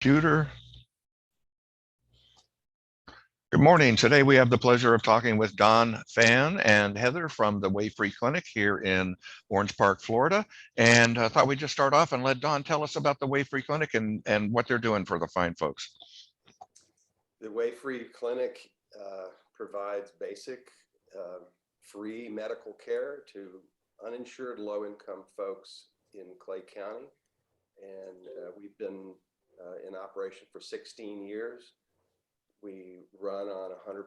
computer. Good morning. Today we have the pleasure of talking with Don Fan and Heather from the Way Free Clinic here in Orange Park, Florida. And I thought we'd just start off and let Don tell us about the Way Free Clinic and what they're doing for the fine folks. The Way Free Clinic provides basic free medical care to uninsured low-income folks in Clay County. And we've been in operation for 16 years. We run on 100%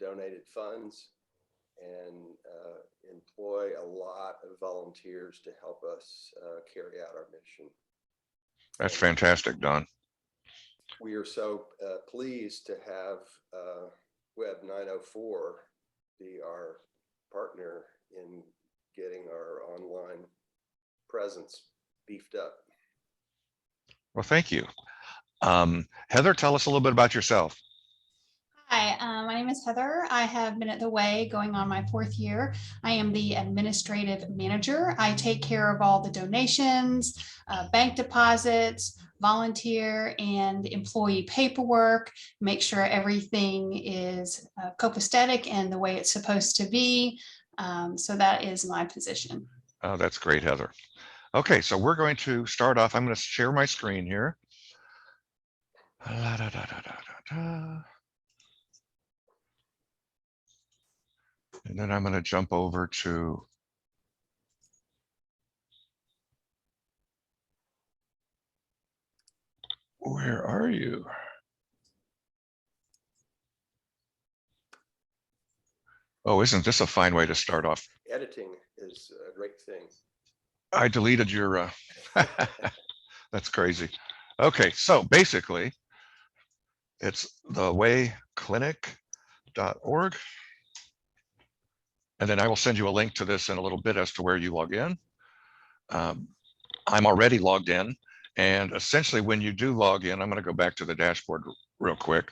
donated funds and employ a lot of volunteers to help us carry out our mission. That's fantastic, Don. We are so pleased to have Web 904 be our partner in getting our online presence beefed up. Well, thank you. Heather, tell us a little bit about yourself. Hi, my name is Heather. I have been at the Way going on my 4th year. I am the administrative manager. I take care of all the donations, bank deposits, volunteer and employee paperwork, make sure everything is copacetic and the way it's supposed to be. So that is my position. Oh, that's great, Heather. Okay, so we're going to start off. I'm going to share my screen here. And then I'm going to jump over to where are you? Oh, isn't this a fine way to start off? Editing is a great thing. I deleted your, that's crazy. Okay, so basically, it's thewayclinic.org. And then I will send you a link to this in a little bit as to where you log in. I'm already logged in. And essentially, when you do log in, I'm going to go back to the dashboard real quick.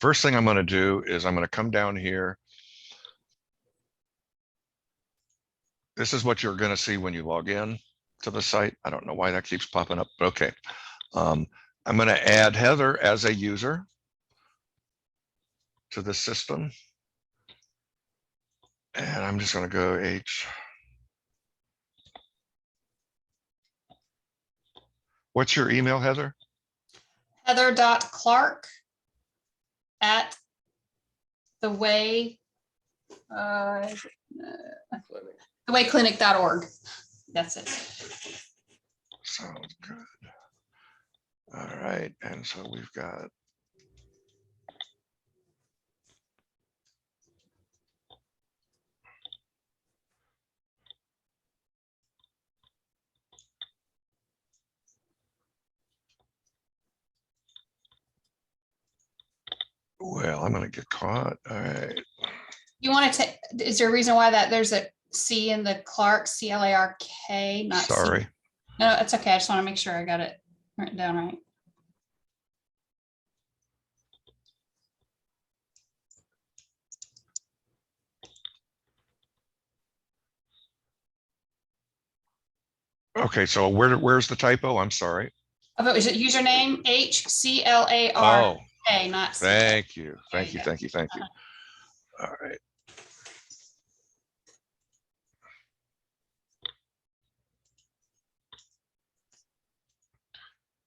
First thing I'm going to do is I'm going to come down here. This is what you're going to see when you log in to the site. I don't know why that keeps popping up, but okay. I'm going to add Heather as a user to the system. And I'm just going to go H. What's your email, Heather? thewayclinic.org. That's it. Sounds good. All right, and so we've got well, I'm going to get caught. All right. You want to take, is there a reason why that there's a C in the Clark, C-L-A-R-K, not sorry. C? No, it's okay. I just want to make sure I got it written down right. Okay, so where's the typo? I'm sorry. Oh, but was it username H-C-L-A-R-K, not C? Thank you. Thank you. go. Thank you. Thank you. All right.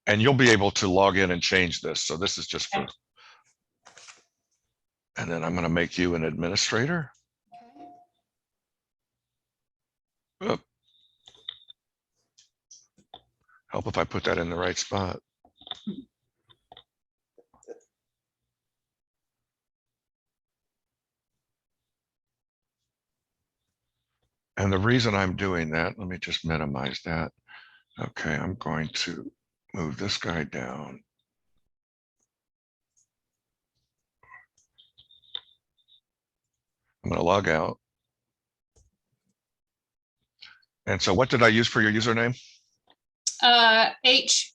And you'll be able to log in and change this. So this is just for, and then I'm going to make you an administrator. Oh. Help if I put that in the right spot. And the reason I'm doing that, let me just minimize that. Okay, I'm going to move this guy down. I'm going to log out. And so what did I use for your username? H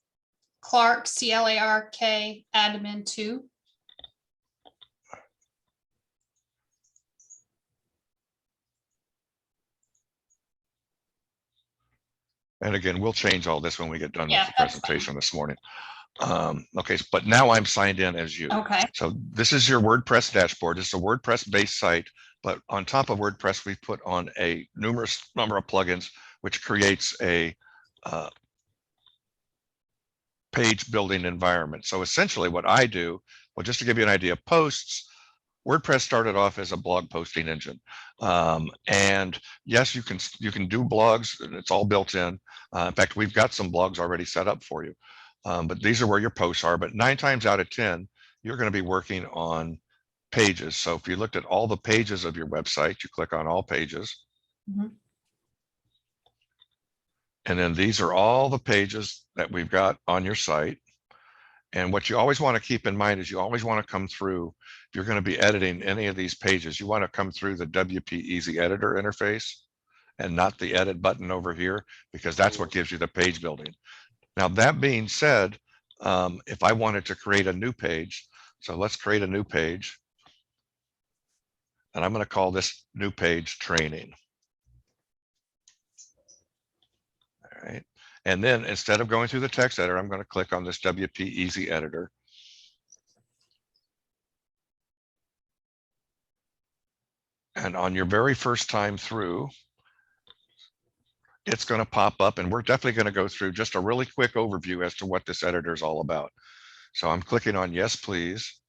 Clark, C-L-A-R-K, admin 2. And again, we'll change all this when we get done Yeah, with the that's fine. presentation this morning. Okay, but now I'm signed in as you. Okay. So this is your WordPress dashboard. It's a WordPress based site, but on top of WordPress, we've put on a numerous number of plugins, which creates a page building environment. So essentially what I do, well, just to give you an idea, posts, WordPress started off as a blog posting engine. And yes, you can do blogs, and it's all built in. In fact, we've got some blogs already set up for you. But these are where your posts are. But 9 times out of 10, you're going to be working on pages. So if you looked at all the pages of your website, you click on all pages. Mhm. And then these are all the pages that we've got on your site. And what you always want to keep in mind is you always want to come through, if you're going to be editing any of these pages, you want to come through the WP Easy Editor interface and not the edit button over here, because that's what gives you the page building. Now, that being said, if I wanted to create a new page, so let's create a new page. And I'm going to call this new page training. All right. And then instead of going through the text editor, I'm going to click on this WP Easy Editor. And on your very first time through, it's going to pop up, and we're definitely going to go through just a really quick overview as to what this editor is all about. So I'm clicking on yes, please.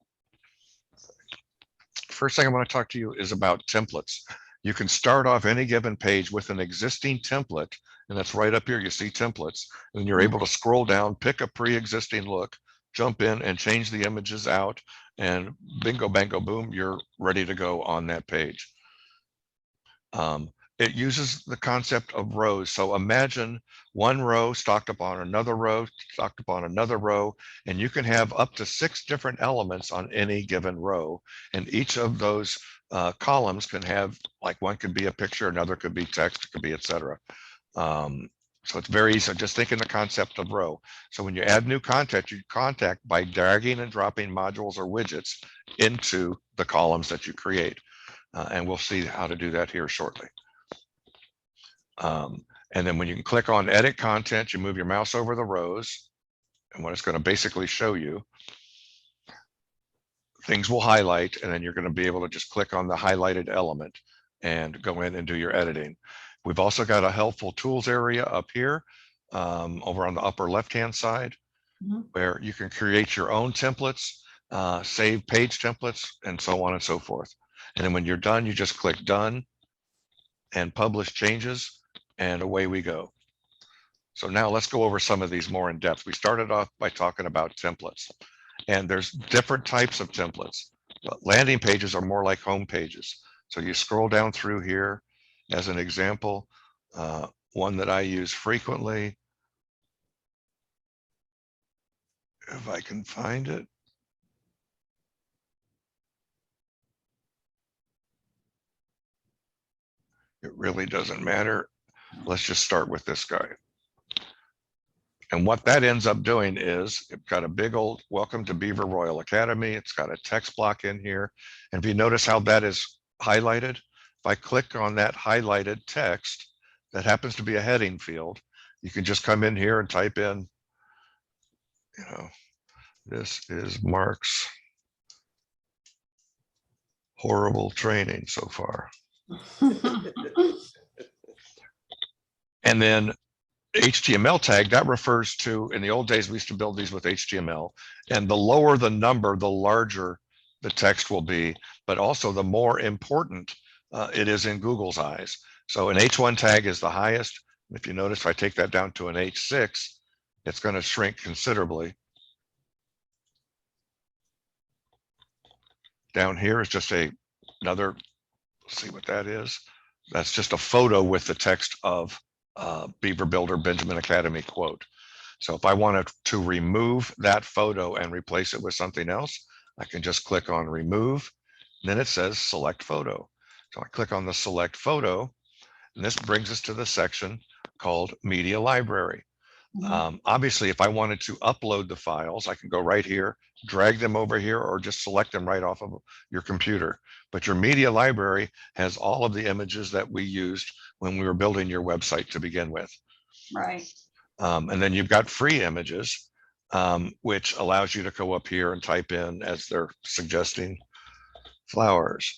First thing I want to talk to you is about templates. You can start off any given page with an existing template, and that's right up here. You see templates, and you're able to scroll down, pick a pre-existing look, jump in and change the images out, and bingo, bango, boom, you're ready to go on that page. It uses the concept of rows. So imagine one row stocked upon another row, stocked upon another row, and you can have up to 6 different elements on any given row. And each of those columns can have, like, one could be a picture, another could be text, it could be etc. So it's very easy. Just think in the concept of row. So when you add new content, you contact by dragging and dropping modules or widgets into the columns that you create. And we'll see how to do that here shortly. And then when you can click on edit content, you move your mouse over the rows, and what it's going to basically show you, things will highlight, and then you're going to be able to just click on the highlighted element and go in and do your editing. We've also got a helpful tools area up here, over on the upper left-hand side, where you can create your own templates, save page templates, and so on and so forth. And then when you're done, you just click done and publish changes, and away we go. So now let's go over some of these more in depth. We started off by talking about templates, and there's different types of templates. Landing pages are more like home pages. So you scroll down through here. As an example, one that I use frequently, if I can find it. It really doesn't matter. Let's just start with this guy. And what that ends up doing is it's got a big old welcome to Beaver Royal Academy. It's got a text block in here. And if you notice how that is highlighted, if I click on that highlighted text, that happens to be a heading field, you can just come in here and type in, you know, this is Mark's horrible training so far. And then HTML tag, that refers to, in the old days, we used to build these with HTML, and the lower the number, the larger the text will be, but also the more important it is in Google's eyes. So an H1 tag is the highest. If you notice, if I take that down to an H6, it's going to shrink considerably. Down here is just another, let's see what that is. That's just a photo with the text of Beaver Builder Benjamin Academy quote. So if I wanted to remove that photo and replace it with something else, I can just click on remove. And then it says select photo. So I click on the select photo, and this brings us to the section called media library. Obviously, if I wanted to upload the files, I can go right here, drag them over here, or just select them right off of your computer. But your media library has all of the images that we used when we were building your website to begin with. Right. And then you've got free images, which allows you to go up here and type in, as they're suggesting, flowers.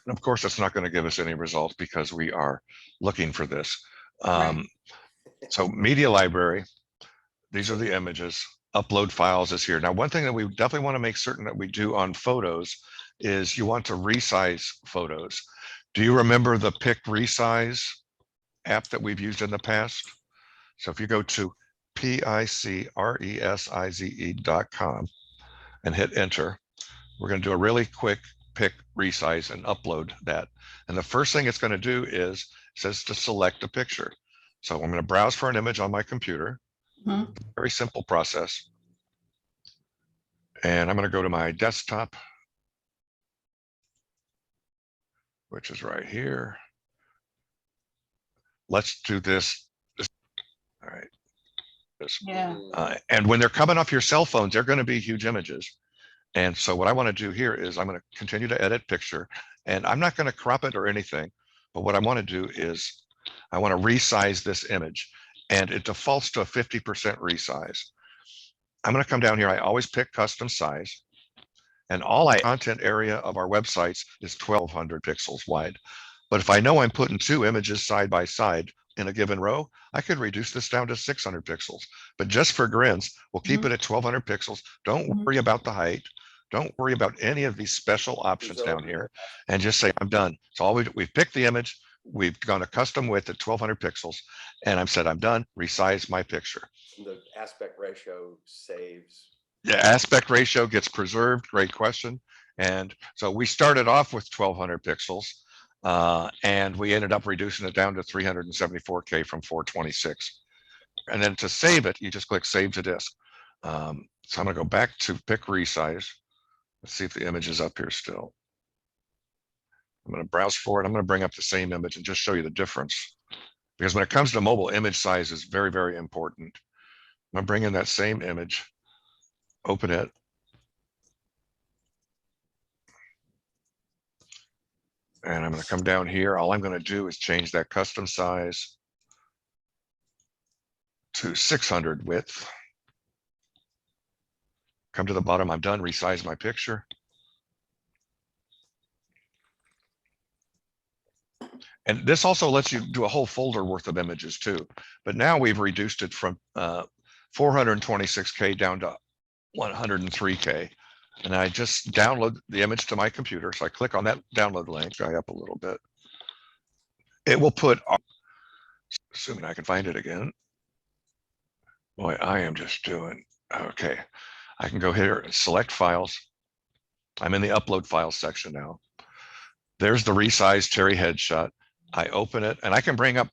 And of course, it's not going to give us any results because we are looking for this. Right. So media library, these are the images. Upload files is here. Now, one thing that we definitely want to make certain that we do on photos is you want to resize photos. Do you remember the Pick Resize app that we've used in the past? So if you go to PICRESIZE.com and hit enter, we're going to do a really quick pick resize and upload that. And the first thing it's going to do is, it says to select a picture. So I'm going to browse for an image on my computer. Mhm. Very simple process. And I'm going to go to my desktop, which is right here. Let's do this. All right. Yeah. And when they're coming off your cell phones, they're going to be huge images. And so what I want to do here is I'm going to continue to edit picture, and I'm not going to crop it or anything. But what I want to do is I want to resize this image, and it defaults to a 50% resize. I'm going to come down here. I always pick custom size, and all content area of our websites is 1200 pixels wide. But if I know I'm putting two images side by side in a given row, I could reduce this down to 600 pixels. But just for grins, we'll keep it at 1200 pixels. Don't worry about the height. Don't worry about any of these special options down here, and just say, I'm done. So we've picked the image, we've gone a custom width at 1200 pixels, and I've said, I'm done, resize my picture. The aspect ratio saves. Yeah, aspect ratio gets preserved, great question. And so we started off with 1200 pixels, and we ended up reducing it down to 374K from 426. And then to save it, you just click save to disk. So I'm gonna go back to pick resize. Let's see if the image is up here still. I'm going to browse for it. I'm going to bring up the same image and just show you the difference. Because when it comes to mobile, image size is very, very important. I'm going to bring in that same image, open it. And I'm going to come down here. All I'm going to do is change that custom size to 600 width. Come to the bottom. I'm done. Resize my picture. And this also lets you do a whole folder worth of images too. But now we've reduced it from 426K down to 103K. And I just download the image to my computer. So I click on that download link, guy up a little bit. It will put, assuming I can find it again. Boy, I am just doing, okay. I can go here and select files. I'm in the upload files section now. There's the resized Terry headshot. I open it and I can bring up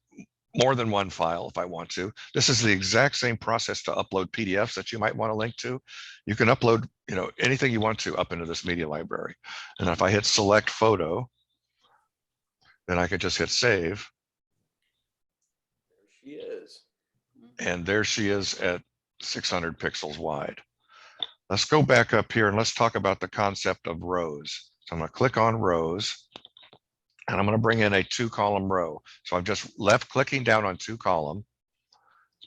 more than one file if I want to. This is the exact same process to upload PDFs that you might want to link to. You can upload, anything you want to up into this media library. And if I hit select photo, then I could just hit save. There she is. And there she is at 600 pixels wide. Let's go back up here and let's talk about the concept of rows. So I'm going to click on rows. And I'm going to bring in a 2-column row. So I'm just left clicking down on 2-column.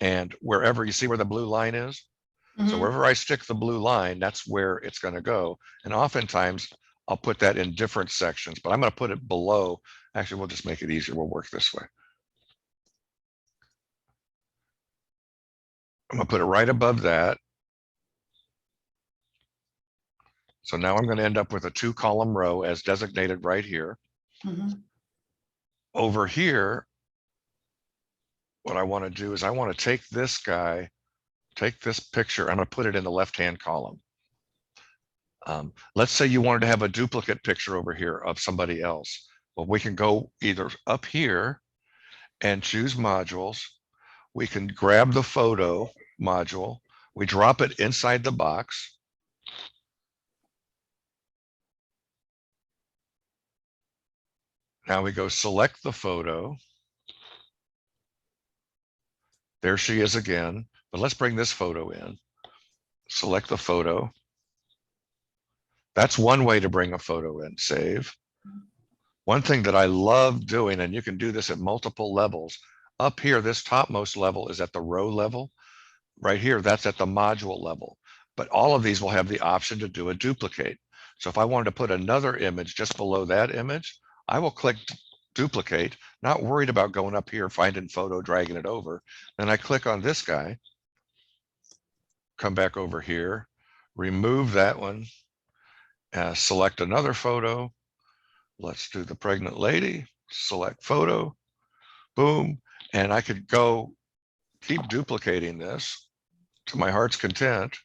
And wherever you see where the blue line is, so wherever I stick the blue line, that's where it's going to go. And oftentimes I'll put that in different sections, but I'm going to put it below. Actually, we'll just make it easier. We'll work this way. I'm going to put it right above that. So now I'm going to end up with a 2-column row as designated right here. Over here, what I want to do is I want to take this guy, take this picture, I'm going to put it in the left-hand column. Let's say you wanted to have a duplicate picture over here of somebody else. Well, we can go either up here and choose modules. We can grab the photo module. We drop it inside the box. Now we go select the photo. There she is again, but let's bring this photo in. Select the photo. That's one way to bring a photo in, save. One thing that I love doing, and you can do this at multiple levels, up here, this topmost level is at the row level. Right here, that's at the module level. But all of these will have the option to do a duplicate. So if I wanted to put another image just below that image, I will click duplicate, not worried about going up here, finding photo, dragging it over. Then I click on this guy, come back over here, remove that one, select another photo. Let's do the pregnant lady, select photo, boom. And I could go keep duplicating this to my heart's content.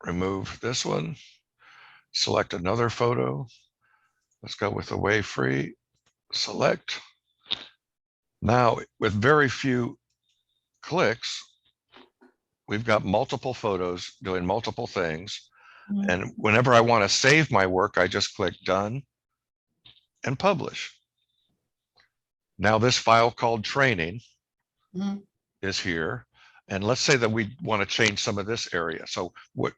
Remove this one, select another photo. Let's go with the wave free, select. Now, with very few clicks, we've got multiple photos doing multiple things. Mhm. And whenever I want to save my work, I just click done and publish. Now this file called training Mhm. is here. And let's say that we want to change some of this area. So what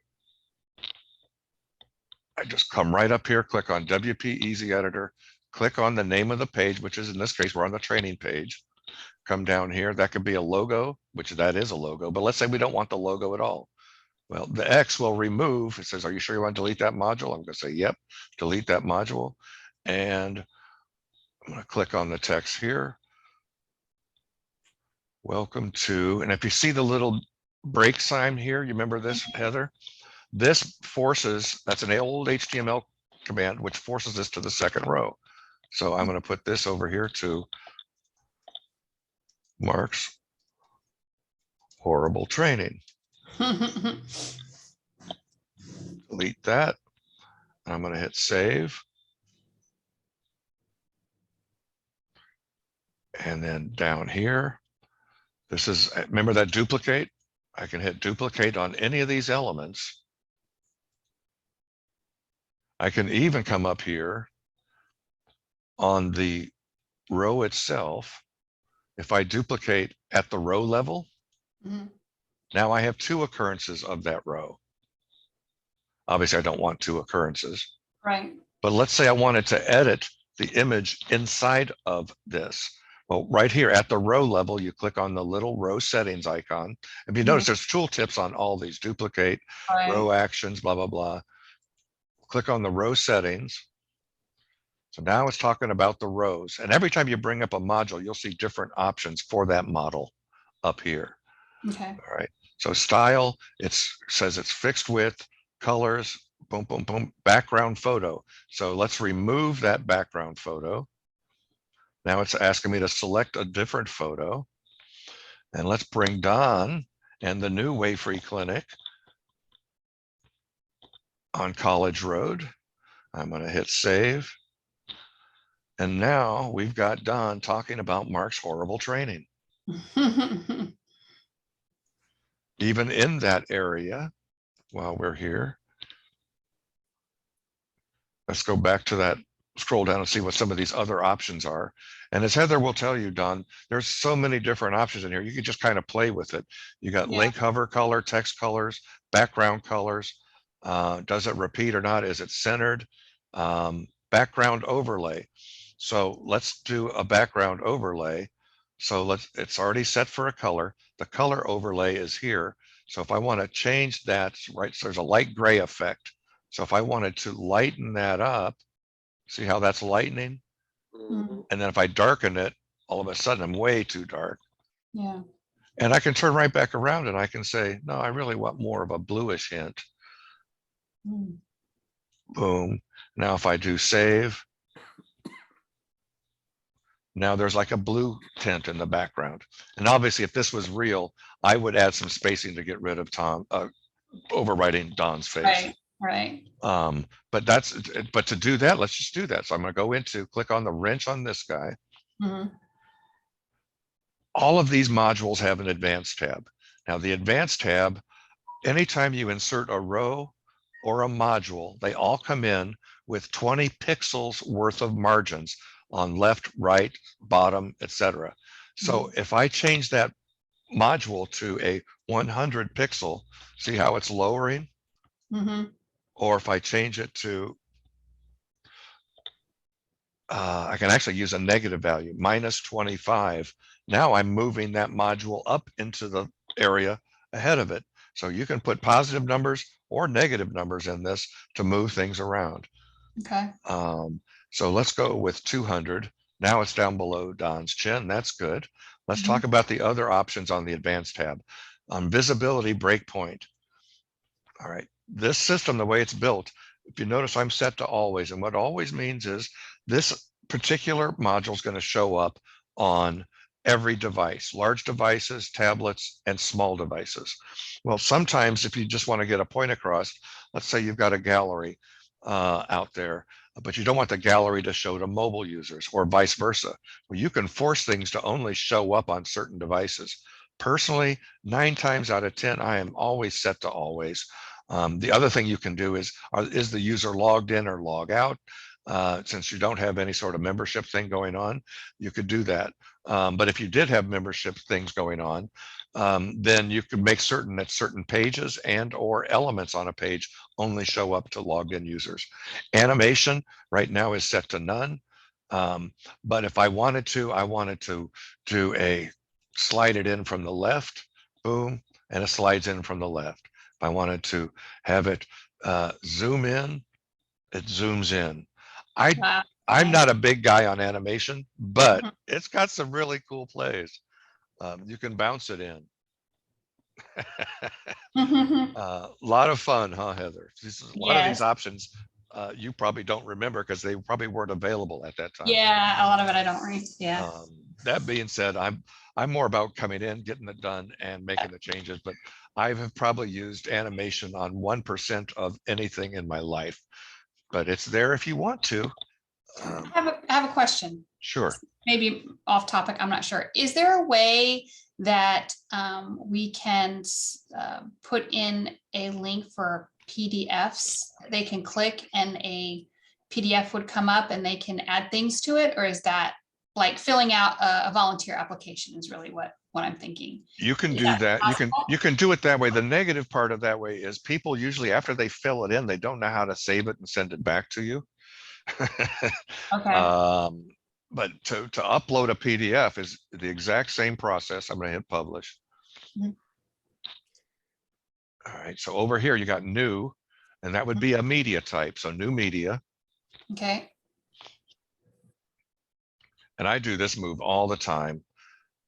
I just come right up here, click on WP Easy Editor, click on the name of the page, which is in this case, we're on the training page. Come down here, that could be a logo, which that is a logo, but let's say we don't want the logo at all. Well, the X will remove, it says, are you sure you want to delete that module? I'm gonna say, yep, delete that module. And I'm gonna click on the text here. Welcome to, and if you see the little break sign here, you remember this, Heather? This forces, that's an old HTML command, which forces this to the second row. So I'm going to put this over here to Mark's horrible training. Delete that. I'm going to hit save. And then down here, this is, remember that duplicate? I can hit duplicate on any of these elements. I can even come up here on the row itself. If I duplicate at the row level, Mhm. now I have two occurrences of that row. Obviously, I don't want two occurrences. Right. But let's say I wanted to edit the image inside of this. Well, right here at the row level, you click on the little row settings icon. If you notice, there's tooltips on all these: duplicate, row Right. actions, blah, blah, blah. Click on the row settings. So now it's talking about the rows. And every time you bring up a module, you'll see different options for that model up here. Okay. All right. So style, it says it's fixed width, colors, boom, boom, boom, background photo. So let's remove that background photo. Now it's asking me to select a different photo. And let's bring Don and the new Way Free Clinic on College Road. I'm going to hit save. And now we've got Don talking about Mark's horrible training. Even in that area, while we're here, let's go back to that, scroll down and see what some of these other options are. And as Heather will tell you, Don, there's so many different options in here. You can just kind of play with it. You got Yeah. link hover color, text colors, background colors. Does it repeat or not? Is it centered? Background overlay. So let's do a background overlay. So it's already set for a color. The color overlay is here. So if I want to change that, right, so there's a light gray effect. So if I wanted to lighten that up, see how that's lightening? Mhm. And then if I darken it, all of a sudden I'm way too dark. Yeah. And I can turn right back around and I can say, no, I really want more of a bluish hint. Mm. Boom. Now if I do save, now there's like a blue tint in the background. And obviously if this was real, I would add some spacing to get rid of overwriting Don's face. Right. But to do that, let's just do that. So I'm going to go into, click on the wrench on this guy. Mhm. All of these modules have an advanced tab. Now the advanced tab, anytime you insert a row or a module, they all come in with 20 pixels worth of margins on left, right, bottom, etc. So if I change that module to a 100 pixel, see how it's lowering? Mhm. Or if I change it to I can actually use a negative value, minus 25. Now I'm moving that module up into the area ahead of it. So you can put positive numbers or negative numbers in this to move things around. Okay. So let's go with 200. Now it's down below Don's chin. That's good. Let's Mhm. talk about the other options on the advanced tab. On visibility breakpoint. All right, this system, the way it's built, if you notice, I'm set to always. And what always means is this particular module is going to show up on every device, large devices, tablets, and small devices. Well, sometimes if you just want to get a point across, let's say you've got a gallery out there, but you don't want the gallery to show to mobile users or vice versa. Well, you can force things to only show up on certain devices. Personally, 9 times out of 10, I am always set to always. The other thing you can do is the user logged in or log out? Since you don't have any sort of membership thing going on, you could do that. But if you did have membership things going on, then you could make certain that certain pages and or elements on a page only show up to logged in users. Animation right now is set to none. But if I wanted to do a slide it in from the left, boom, and it slides in from the left. If I wanted to have it zoom in, it zooms in. Wow. I'm Okay. not a big guy on animation, but Mhm. it's got some really cool plays. You can bounce it in. A lot of fun, huh, Heather? A lot of these Yes. options you probably don't remember because they probably weren't available at that time. Yeah, a lot of it I don't read. Yeah. That being said, I'm more about coming in, getting it done, and making the changes. But I have probably used animation on 1% of anything in my life. But it's there if you want to. I have a question. Sure. Maybe off topic, I'm not sure. Is there a way that we can put in a link for PDFs? They can click and a PDF would come up and they can add things to it? Or is that like filling out a volunteer application is really what I'm thinking? You can Is do that that. possible? You can do it that way. The negative part of that way is people usually after they fill it in, they don't know how to save it and send it back to you. Okay. um, but to upload a PDF is the exact same process. I'm going to hit publish. Mhm. All right. So over here, you got new, and that would be a media type. So new media. Okay. And I do this move all the time.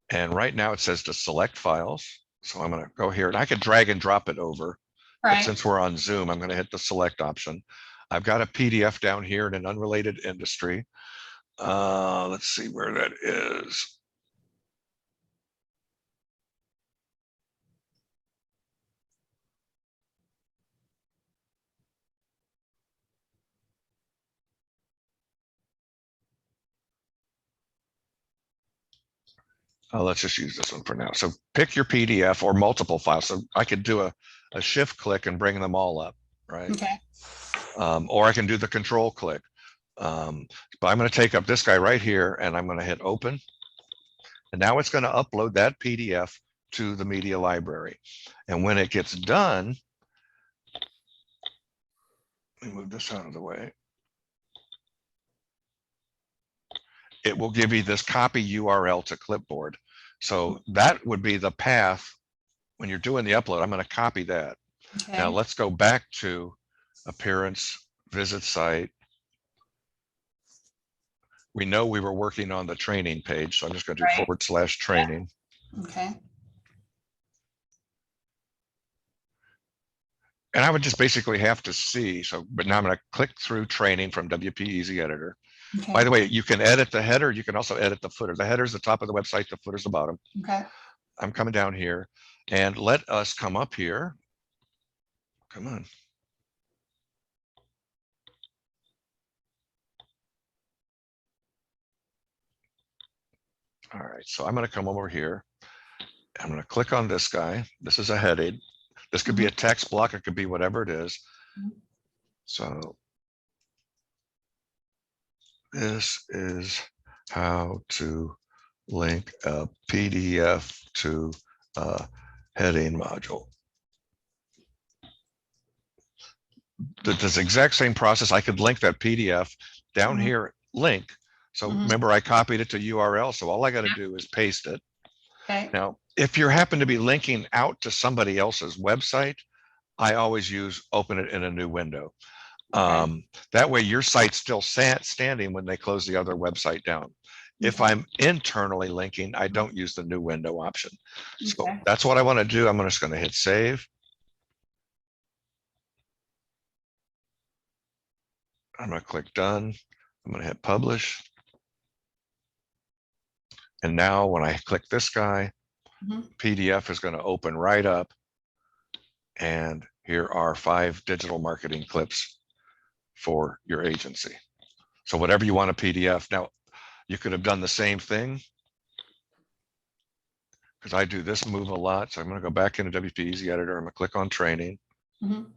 And right now it says to select files. So I'm going to go here and I could drag and drop it over. But Right. since we're on Zoom, I'm going to hit the select option. I've got a PDF down here in an unrelated industry. Let's see where that is. Let's just use this one for now. So pick your PDF or multiple files. So I could do a shift click and bring them all up, right? Okay. Or I can do the control click. But I'm going to take up this guy right here and I'm going to hit open. And now it's going to upload that PDF to the media library. And when it gets done, let me move this out of the way. It will give you this copy URL to clipboard. So that would be the path when you're doing the upload. I'm going to copy that. Okay. Now let's go back to appearance, visit site. We know we were working on the training page, so I'm just going to do Right. /training. Okay. And I would just basically have to see. So, but now I'm going to click through training from WP Easy Editor. Okay. By the way, you can edit the header. You can also edit the footer. The header is the top of the website. The footer is the bottom. Okay. I'm coming down here and let us come up here. Come on. All right, so I'm going to come over here. I'm going to click on this guy. This is a heading. This could be a text block. It could be whatever it is. So this is how to link a PDF to a heading module. This exact same process. I could link that PDF down here, link, So Mhm. remember, I copied it to URL. So all I got to do is paste it. Okay. Now, if you happen to be linking out to somebody else's website, I always use open it in a new window. Okay. That way your site's still standing when they close the other website down. If Okay. I'm internally linking, I don't use the new window option. So Okay. that's what I want to do. I'm just going to hit save. I'm going to click done. I'm going to hit publish. And now when I click this guy, Mhm. PDF is going to open right up. And here are 5 digital marketing clips for your agency. So whatever you want a PDF. Now, you could have done the same thing, because I do this move a lot. So I'm going to go back into WP Easy Editor. I'm going to click on training. Mhm.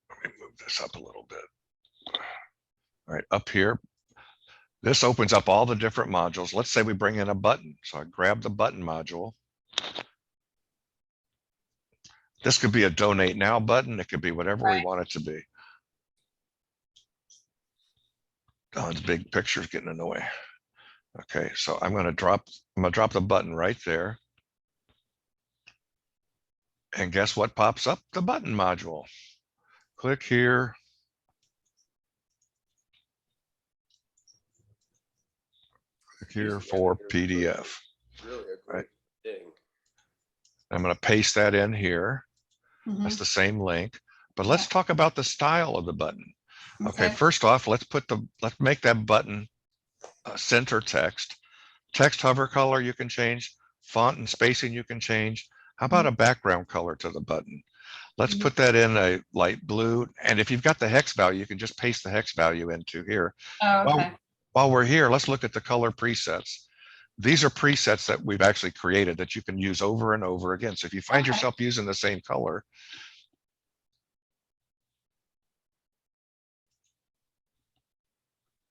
Let me move this up a little bit. All right, up here, this opens up all the different modules. Let's say we bring in a button. So I grab the button module. This could be a donate now button. It could be whatever we Right. want it to be. Don's big picture is getting in the way. Okay, so I'm going to drop the button right there. And guess what pops up? The button module. Click here. Click here Using for editor is PDF. really a Right. great thing. I'm going to paste that in here. That's Mhm. the same link. But Yeah. let's talk about the style of the button. Okay, Okay. first off, let's make that button center text. Text hover color you can change. Font and spacing you can change. How about a background color to the button? Let's Mhm. put that in a light blue. And if you've got the hex value, you can just paste the hex value into here. Oh, Well, okay. while we're here, let's look at the color presets. These are presets that we've actually created that you can use over and over again. So if you find Okay. yourself using the same color,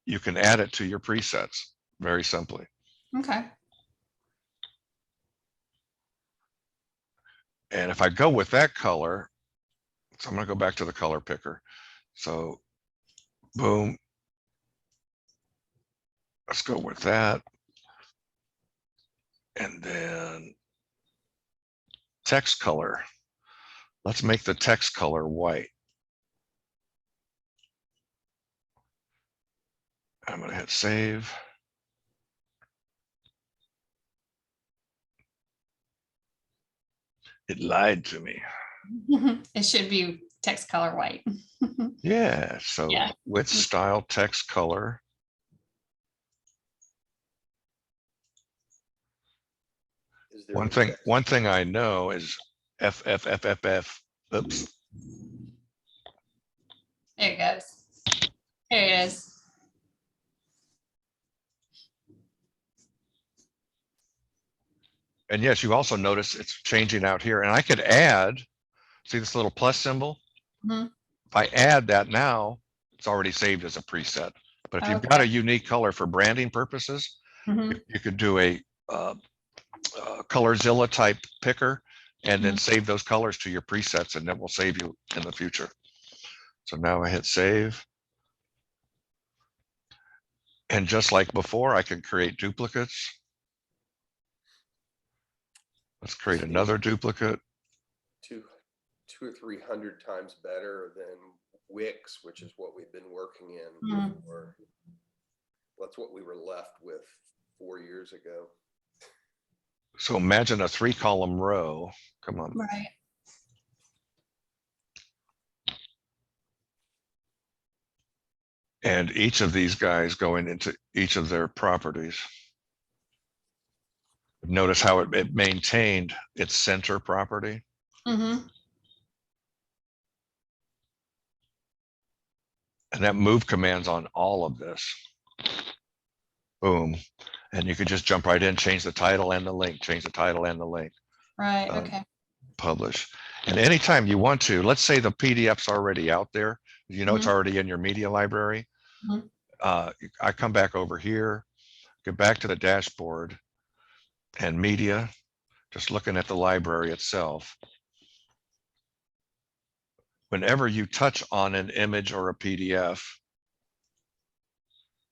you can add it to your presets very simply. Okay. And if I go with that color, so I'm going to go back to the color picker. So boom. Let's go with that. And then text color. Let's make the text color white. I'm going to hit save. It lied to me. It should be text color white. Yeah. So Yeah. with style text color. Is there a One thing I know is FFFFF. Oops. There it goes. There it is. And yes, you also notice it's changing out here. And I could add, see this little plus symbol? Mhm. If I add that now, it's already saved as a preset. But if you've got a Okay. unique color for branding purposes, Mhm. you could do a Colorzilla type picker and then Mhm. save those colors to your presets, and that will save you in the future. So now I hit save. And just like before, I can create duplicates. Let's create This another thing's duplicate. two or 300 times better than Wix, which is what we've been working in Mhm. before. That's what we were left with 4 years ago. So imagine a 3-column row. Come on. Right. And each of these guys going into each of their properties. Notice how it maintained its center property. Mhm. And that move command's on all of this. Boom. And you could just jump right in, change the title and the link, change the title and the link. Right. Okay. Publish. And anytime you want to, let's say the PDF's already out there, you know, it's Mhm. already in your media library. Mhm. I come back over here, get back to the dashboard and media, just looking at the library itself. whenever you touch on an image or a PDF,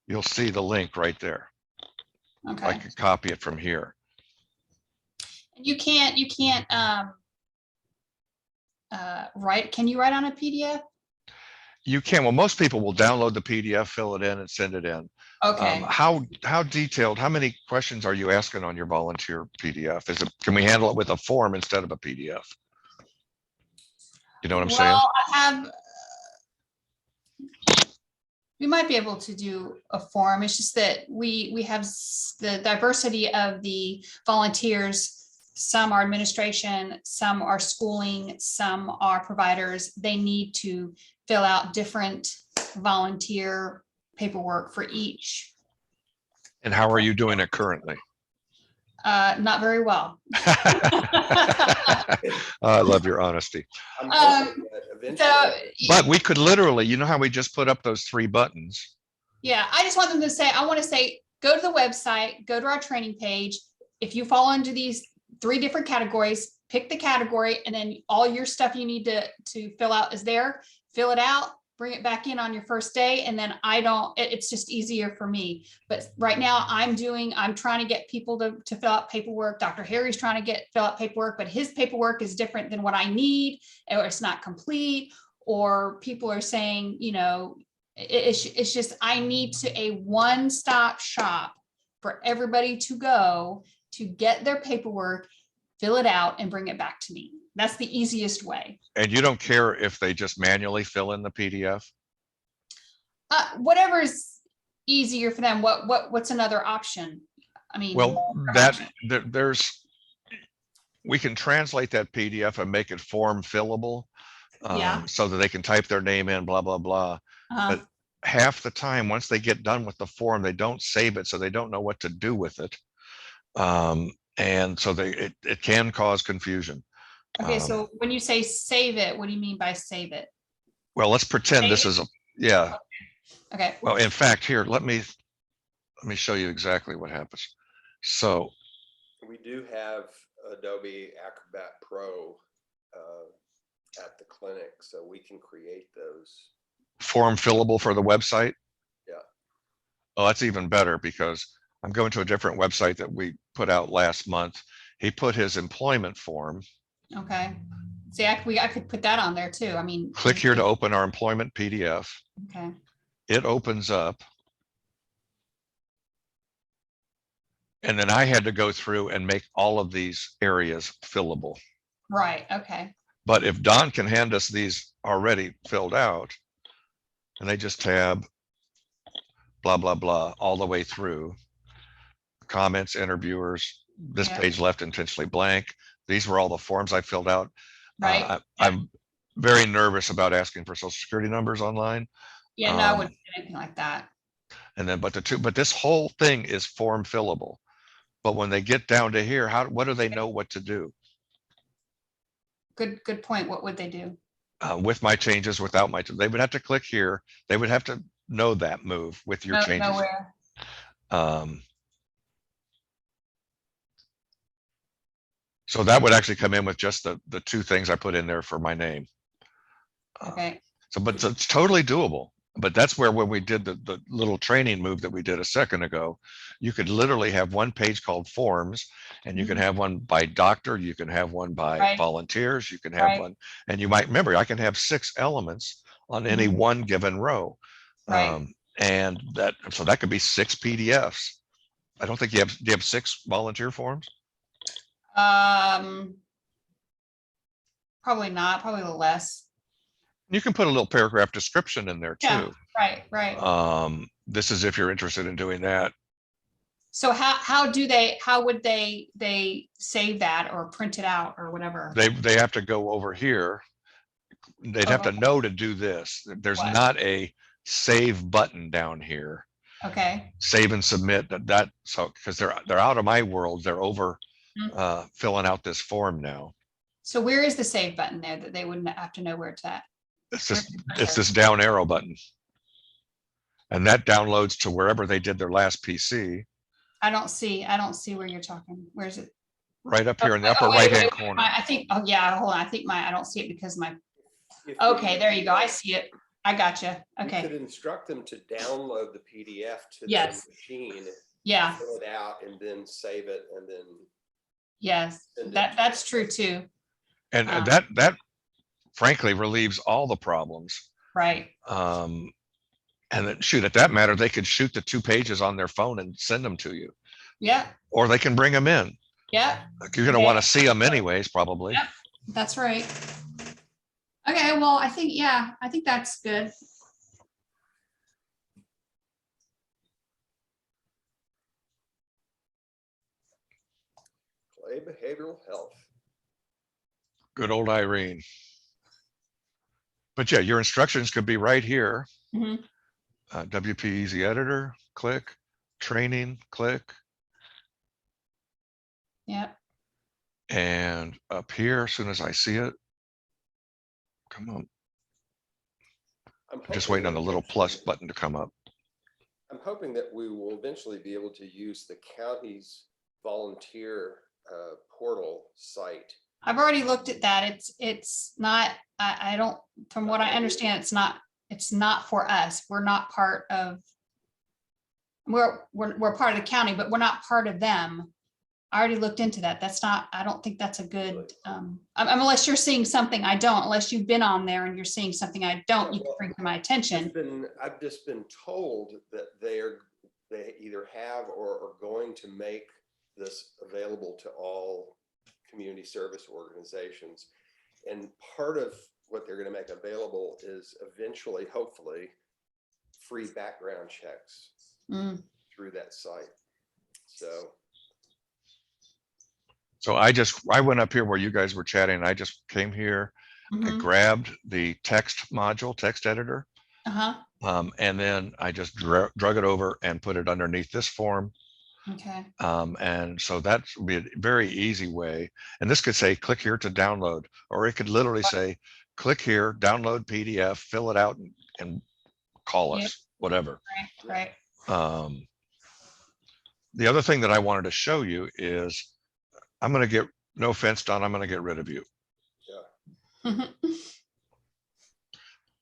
you'll see the link right there. I Okay. can copy it from here. You can't write, can you write on a PDF? You can. Well, most people will download the PDF, fill it in, and send it in. Okay. How detailed? How many questions are you asking on your volunteer PDF? Can we handle it with a form instead of a PDF? You know what I'm saying? Well, we might be able to do a form. It's just that we have the diversity of the volunteers. Some are administration, some are schooling, some are providers. They need to fill out different volunteer paperwork for each. And how are you doing it currently? Not very well. I love your honesty. I'm hoping that eventually. But we could literally, you know how we just put up those 3 buttons? Yeah, I just want them to say, I want to say, go to the website, go to our training page. If you fall into these 3 different categories, pick the category, and then all your stuff you need to fill out is there. Fill it out, bring it back in on your first day, and then it's just easier for me. But right now I'm trying to get people to fill out paperwork. Dr. Harry's trying to fill out paperwork, but his paperwork is different than what I need, or it's not complete, or people are saying, it's just, I need a one-stop shop for everybody to go to get their paperwork, fill it out, and bring it back to me. That's the easiest way. And you don't care if they just manually fill in the PDF? Whatever's easier for them. What's another option? I mean, well, we can translate that PDF and make it form fillable, yeah, so that they can type their name in, blah, blah, blah. But half the time, once they get done with the form, they don't save it, so they don't know what to do with it. And so it can cause confusion. Okay, so when you say save it, what do you mean by save it? Well, let's pretend this is yeah. Okay. Well, in fact, here, let me show you exactly what happens. So we do have Adobe Acrobat Pro at the clinic, so we can create those. Form fillable for the website? Yeah. Oh, that's even better, because I'm going to a different website that we put out last month. He put his employment form. Okay. See, I could put that on there too. I mean, click here to open our employment PDF. Okay. It opens up. And then I had to go through and make all of these areas fillable. Right. Okay. But if Don can hand us these already filled out, and they just tab blah, blah, blah, all the way through. Comments, interviewers, this page left intentionally blank. These were all the forms I filled out. Right. I'm very nervous about asking for social security numbers online. Yeah, no, I wouldn't do anything like that. And then, but this whole thing is form fillable. But when they get down to here, what do they know what to do? Good point. What would they do? With my changes, without my, they would have to click here. They would have to know that move with your changes. Nowhere. So that would actually come in with just the 2 things I put in there for my name. Okay. But it's totally doable. But that's where when we did the little training move that we did a second ago, you could literally have one page called forms, and you can have one by doctor, you can have one by volunteers, you can have one, and you might remember, I can have 6 elements on any one given row. And so that could be 6 PDFs. I don't think do you have 6 volunteer forms? Probably not, probably a little less. You can put a little paragraph description in there too. Yeah, right. This is if you're interested in doing that. So how would they save that or print it out or whatever? They have to go over here. They'd have to know to do this. There's not a save button down here. Okay. Save and submit so because they're out of my world. They're over filling out this form now. So where is the save button there that they wouldn't have to know where it's at? It's this down arrow button, and that downloads to wherever they did their last PC. I don't see where you're talking. Where is it? Right up here in the upper right hand corner. I think, oh yeah, hold on. I think I don't see it because my If Okay, we- there you go. I see it. I gotcha. We could Okay. instruct them to download the PDF to their Yes. machine, Yeah. fill it out, and then save it, and then Yes. send it. That's true too. And Um, that frankly relieves all the problems. Right. And then, shoot, at that matter, they could shoot the 2 pages on their phone and send them to you, Yeah. or they can bring them in. Yeah. Like, you're going to Okay. want to see them anyways, probably. Yep. That's right. Okay. Well, I think, yeah, I think that's good. Clay behavioral health. Good old Irene. But yeah, your instructions could be right here. Mhm. WP Easy Editor, click, training, click, Yep. and up here, as soon as I see it, come on, I'm just hoping waiting on that the little eventually- plus button to come up. I'm hoping that we will eventually be able to use the county's volunteer portal site. I've already looked at that. It's not, I don't, from what I understand, it's not for us. We're not part of, we're part of the county, but we're not part of them. I already looked into that. That's not, I don't think that's a good, unless you're seeing something I don't, unless you've been on there and you're seeing something I don't, you can bring to my attention. I've just been told that they either have or are going to make this available to all community service organizations. And part of what they're going to make available is eventually, hopefully, free background checks through that site. So I went up here where you guys were chatting. I just came here, I grabbed the text module, text editor, and then I just drug it over and put it underneath this form. Okay. And so that would be a very easy way. And this could say, click here to download, or it could literally say, click here, download PDF, fill it out, and call us, whatever. Right. The other thing that I wanted to show you is, I'm going to get, no offense, Don, I'm going to get rid of you. Yeah.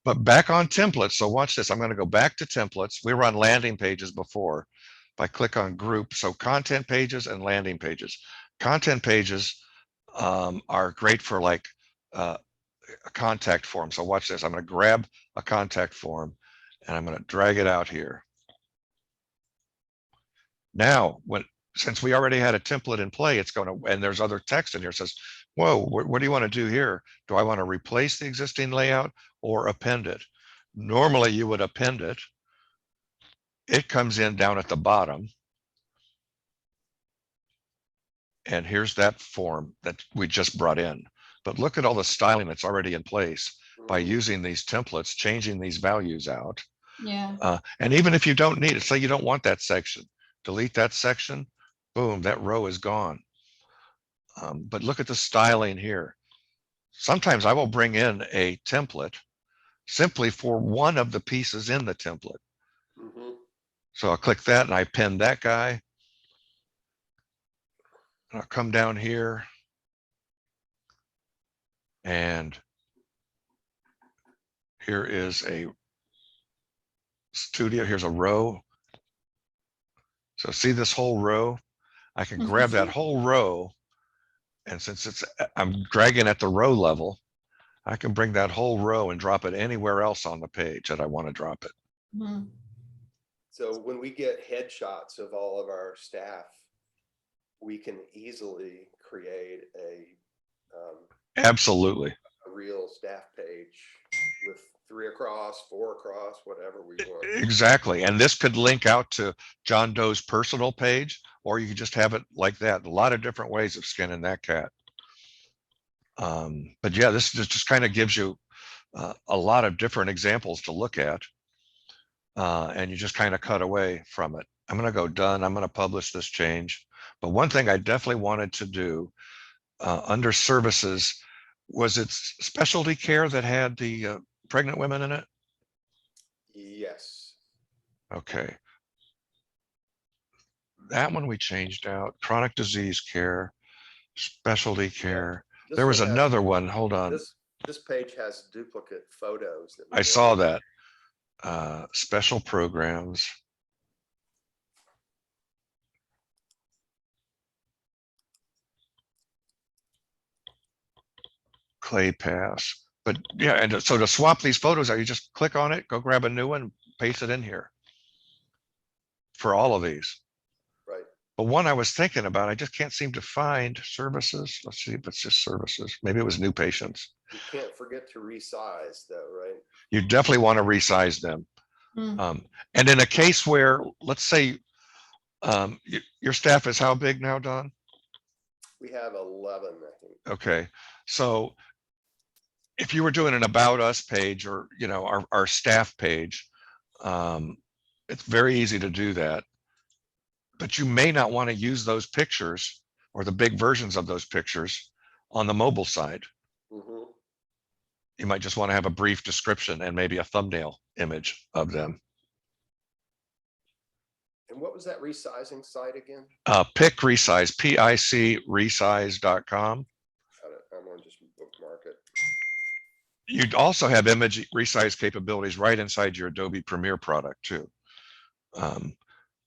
But back on templates. So watch this. I'm going to go back to templates. We were on landing pages before. If I click on group, so content pages and landing pages. Content pages are great for like a contact form. So watch this. I'm going to grab a contact form and I'm going to drag it out here. Now, since we already had a template in play, it's going to, and there's other text in here, says, whoa, what do you want to do here? Do I want to replace the existing layout or append it? Normally you would append it. It comes in down at the bottom. And here's that form that we just brought in. But look at all the styling that's already in place by using these templates, changing these values out. Yeah. And even if you don't need it, say you don't want that section, delete that section, boom, that row is gone. But look at the styling here. Sometimes I will bring in a template simply for one of the pieces in the template. So I'll click that and I pin that guy. And I'll come down here and here is a studio. Here's a row. So see this whole row? I can grab that whole row. And since I'm dragging at the row level, I can bring that whole row and drop it anywhere else on the page that I want to drop it. So when we get headshots of all of our staff, we can easily create Absolutely. a real staff page with 3 across, 4 across, whatever we want. Exactly. And this could link out to John Doe's personal page, or you could just have it like that. A lot of different ways of skinning that cat. But yeah, this just kind of gives you a lot of different examples to look at. And you just kind of cut away from it. I'm going to go done. I'm going to publish this change. But one thing I definitely wanted to do under services, was it specialty care that had the pregnant women in it? Yes. Okay. That one we changed out. Chronic disease care, specialty care. There was another one. Hold on. This page has duplicate photos. That we I saw want. that. Special programs. Clay pass. But yeah, and so to swap these photos out, you just click on it, go grab a new one, paste it in here for all of these. Right. But one I was thinking about, I just can't seem to find services. Let's see if it's just services. Maybe it was new patients. You can't forget to resize though, right? You definitely want to resize them. Mm. And in a case where, let's say, your staff is how big now, Don? We have 11, I think. Okay, so if you were doing an about us page or our staff page, it's very easy to do that. But you may not want to use those pictures or the big versions of those pictures on the mobile side. Mm-hmm. You might just want to have a brief description and maybe a thumbnail image of them. And what was that resizing site again? Pick Resize, PIC resize.com. I'm going to just bookmark it. You'd also have image resize capabilities right inside your Adobe Premiere product too.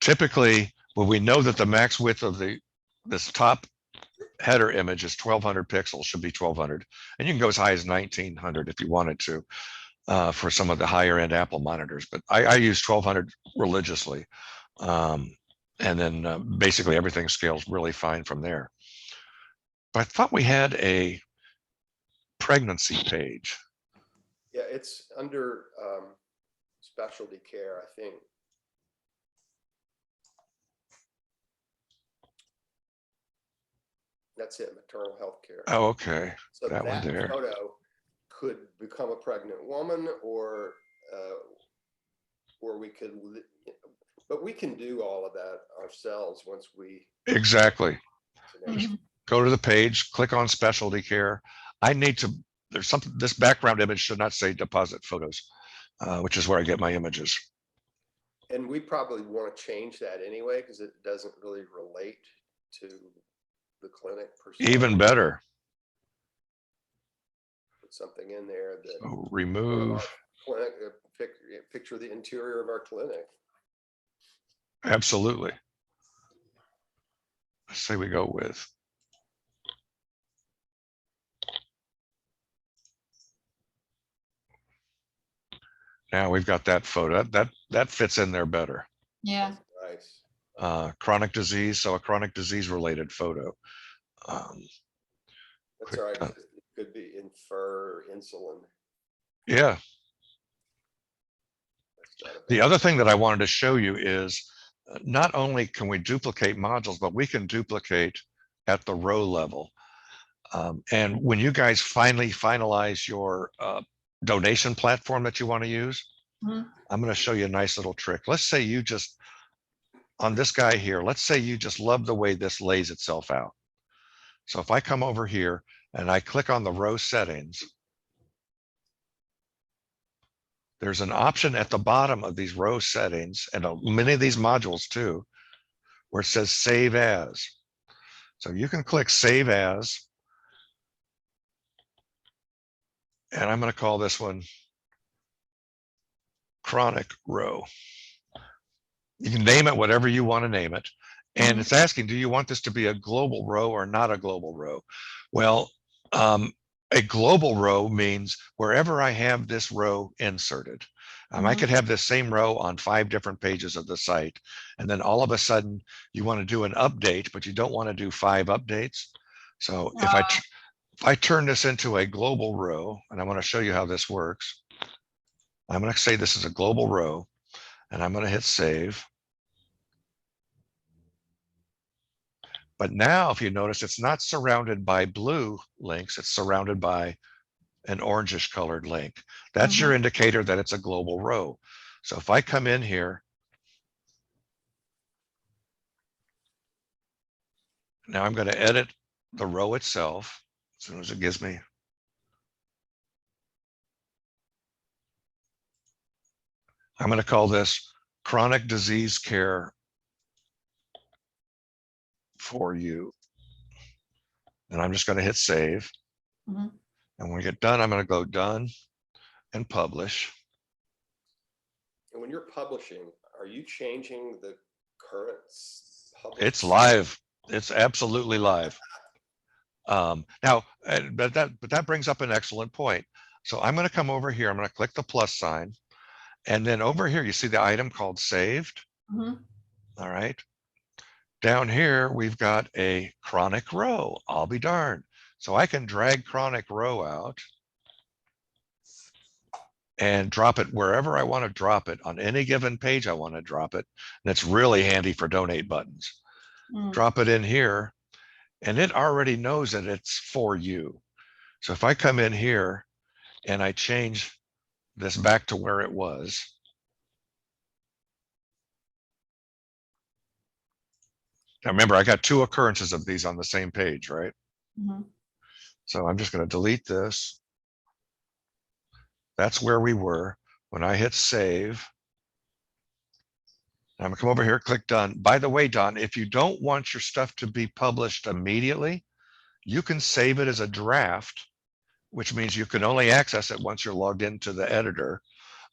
Typically, when we know that the max width of this top header image is 1200 pixels, should be 1200, and you can go as high as 1900 if you wanted to for some of the higher end Apple monitors. But I use 1200 religiously, and then basically everything scales really fine from there. But I thought we had a pregnancy page. Yeah, it's under specialty care, I think. That's it, maternal health care. Oh, okay. So that one there. photo could become a pregnant woman, or we could, but we can do all of that ourselves once we. Exactly. Mhm. Go to the page, click on specialty care. There's something, this background image should not say deposit photos, which is where I get my images. And we probably want to change that anyway, because it doesn't really relate to the clinic per se. Even better. Put something in there that So remove. clinic, picture the interior of our clinic. Absolutely. Let's say we go with. Now we've got that photo that fits in there better. Yeah. Nice. Chronic disease, so a chronic disease related photo. That's all right. It could be infer insulin. Yeah. The other thing that I wanted to show you is not only can we duplicate modules, but we can duplicate at the row level. And when you guys finally finalize your donation platform that you want to use, Mhm. I'm going to show you a nice little trick. Let's say you just, on this guy here, let's say you just love the way this lays itself out. So if I come over here and I click on the row settings, there's an option at the bottom of these row settings and many of these modules too, where it says save as. So you can click save as, and I'm going to call this one chronic row. You can name it whatever you want to name it. And it's asking, do you want this to be a global row or not a global row? Well, a global row means wherever I have this row inserted. I could have this same row on 5 different pages of the site. And then all of a sudden you want to do an update, but you don't want to do 5 updates. So if I turn this into a global row, and I want to show you how this works, I'm going to say this is a global row, and I'm going to hit save. But now, if you notice, it's not surrounded by blue links, it's surrounded by an orangish colored link. That's your indicator that it's a global row. So if I come in here, now I'm going to edit the row itself as soon as it gives me. I'm going to call this chronic disease care for you. And I'm just going to hit save. And when we get done, I'm going to go done and publish. And when you're publishing, are you changing the current published? It's live. It's absolutely live. Now, but that brings up an excellent point. So I'm going to come over here. I'm going to click the plus sign. And then over here, you see the item called saved. Mhm. All right. Down here, we've got a chronic row. I'll be darned. So I can drag chronic row out and drop it wherever I want to drop it on any given page I want to drop it. That's really handy for donate buttons. Mm. Drop it in here and it already knows that it's for you. So if I come in here and I change this back to where it was, now remember, I got two occurrences of these on the same page, right? Mhm. So I'm just going to delete this. That's where we were. When I hit save, I'm gonna come over here, click done. By the way, Don, if you don't want your stuff to be published immediately, you can save it as a draft, which means you can only access it once you're logged into the editor.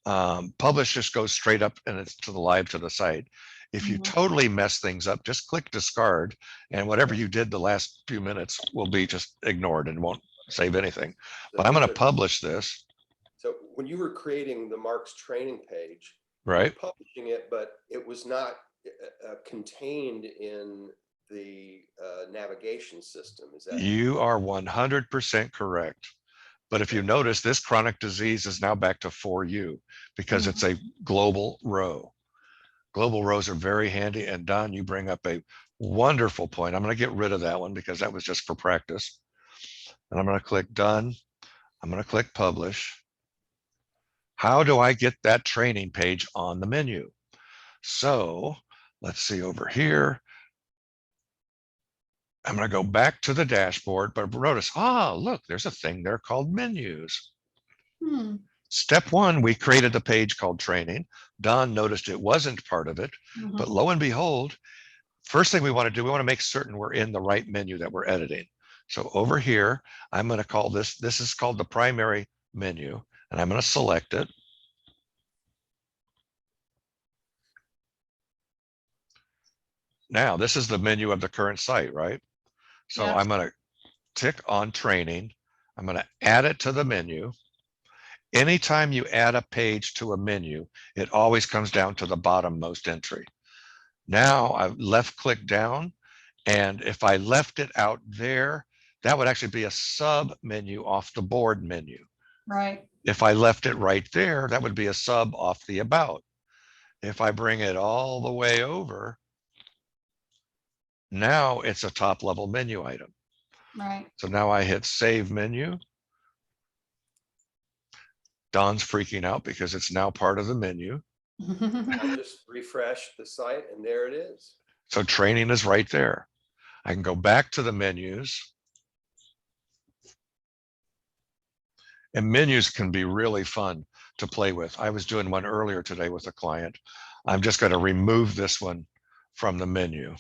Publish just goes straight up and it's to the live to the site. If you Mhm. totally mess things up, just click discard and whatever you did the last few minutes will be just ignored and won't save anything. But I'm going to publish this. So when you were creating the Mark's training page, you right? were publishing it, but it was not contained in the navigation system. Is that? You are 100% correct. But if you notice, this chronic disease is now back to for you because it's a global row. Global rows are very handy. And Don, you bring up a wonderful point. I'm going to get rid of that one because that was just for practice. And I'm going to click done. I'm going to click publish. How do I get that training page on the menu? So let's see over here. I'm going to go back to the dashboard, but notice, look, there's a thing there called menus. Hmm. Step one, we created a page called training. Don noticed it wasn't part of it, but lo and behold, first thing we want to do, we want to make certain we're in the right menu that we're editing. So over here, I'm going to call this is called the primary menu, and I'm going to select it. Now, this is the menu of the current site, right? So Yeah. I'm going to tick on training. I'm going to add it to the menu. Anytime you add a page to a menu, it always comes down to the bottommost entry. Now I've left click down, and if I left it out there, that would actually be a sub menu off the board menu. Right. If I left it right there, that would be a sub off the about. If I bring it all the way over, now it's a top level menu item. Right. So now I hit save menu. Don's freaking out because it's now part of the menu. I just refreshed the site and there it is. So training is right there. I can go back to the menus. And menus can be really fun to play with. I was doing one earlier today with a client. I'm just going to remove this one from the menu.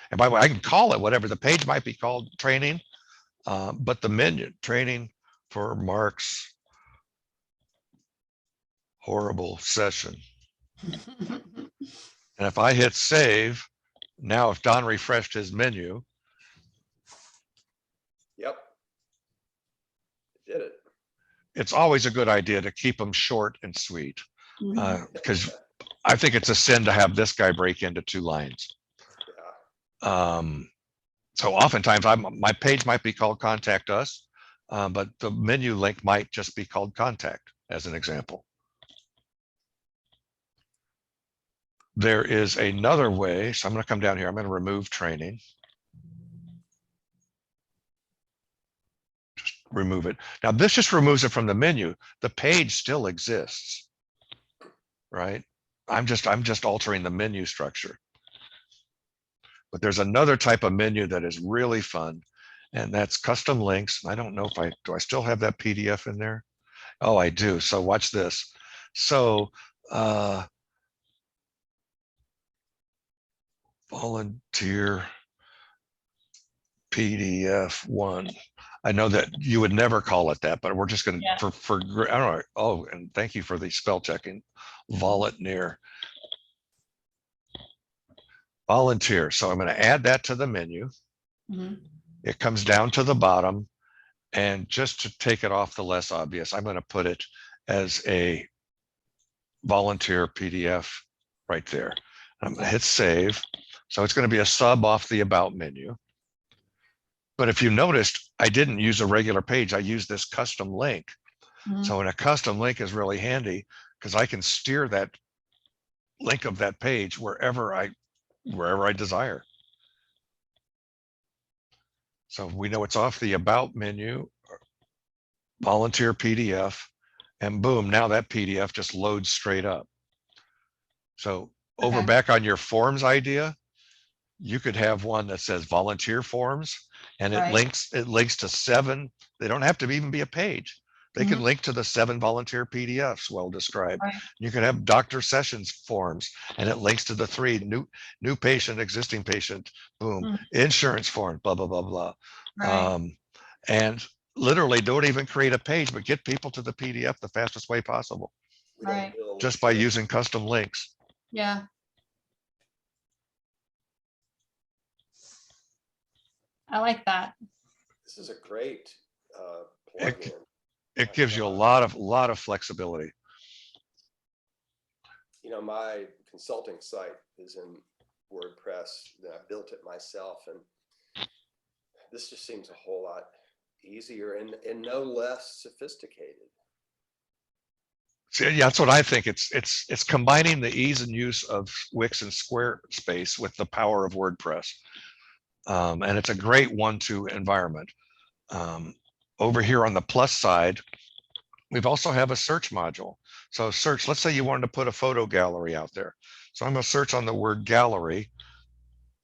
And by the way, I can call it whatever. The page might be called training, but the menu, training for Mark's horrible session. And if I hit save, now if Don refreshed his menu. Yep. Did it. It's always a good idea to keep them short and sweet because I think it's a sin to have this guy break into 2 lines. Yeah. So oftentimes my page might be called contact us, but the menu link might just be called contact as an example. There is another way. So I'm going to come down here. I'm going to remove training. Just remove it. Now this just removes it from the menu. The page still exists, right? I'm just altering the menu structure. But there's another type of menu that is really fun, and that's custom links. I don't know if do I still have that PDF in there? Oh, I do. So watch this. So volunteer PDF 1. I know that you would never call it that, but we're just going Yeah. to, I don't know. Oh, and thank you for the spell checking. Volunteer. Volunteer. So I'm going to add that to the menu. Mhm. It comes down to the bottom. And just to take it off the less obvious, I'm going to put it as a volunteer PDF right there. I'm going to hit save. So it's going to be a sub off the about menu. But if you noticed, I didn't use a regular page. I used this custom link. Mhm. So in a custom link is really handy because I can steer that link of that page wherever I desire. So we know it's off the about menu, volunteer PDF, and boom, now that PDF just loads straight up. So over Okay. back on your forms idea, you could have one that says volunteer forms and it Right. links to 7. They don't have to even be a page. They can Mhm. link to the 7 volunteer PDFs well described. Right. You could have Dr. Sessions forms and it links to the 3 new patient, existing patient, boom, Mhm. insurance form, blah, blah, blah, blah. Right. And literally don't even create a page, but get people to the PDF the fastest way possible We don't Right. build just by using custom links. Yeah. I like that. This is a great It, plugin. it My gives you a God. lot of flexibility. You know, my consulting site is in WordPress. I built it myself, and this just seems a whole lot easier and no less sophisticated. So, yeah, that's what I think. It's combining the ease and use of Wix and Squarespace with the power of WordPress, and it's a great 1-2 environment. Over here on the plus side, we've also have a search module. So search. Let's say you wanted to put a photo gallery out there. So I'm going to search on the word gallery.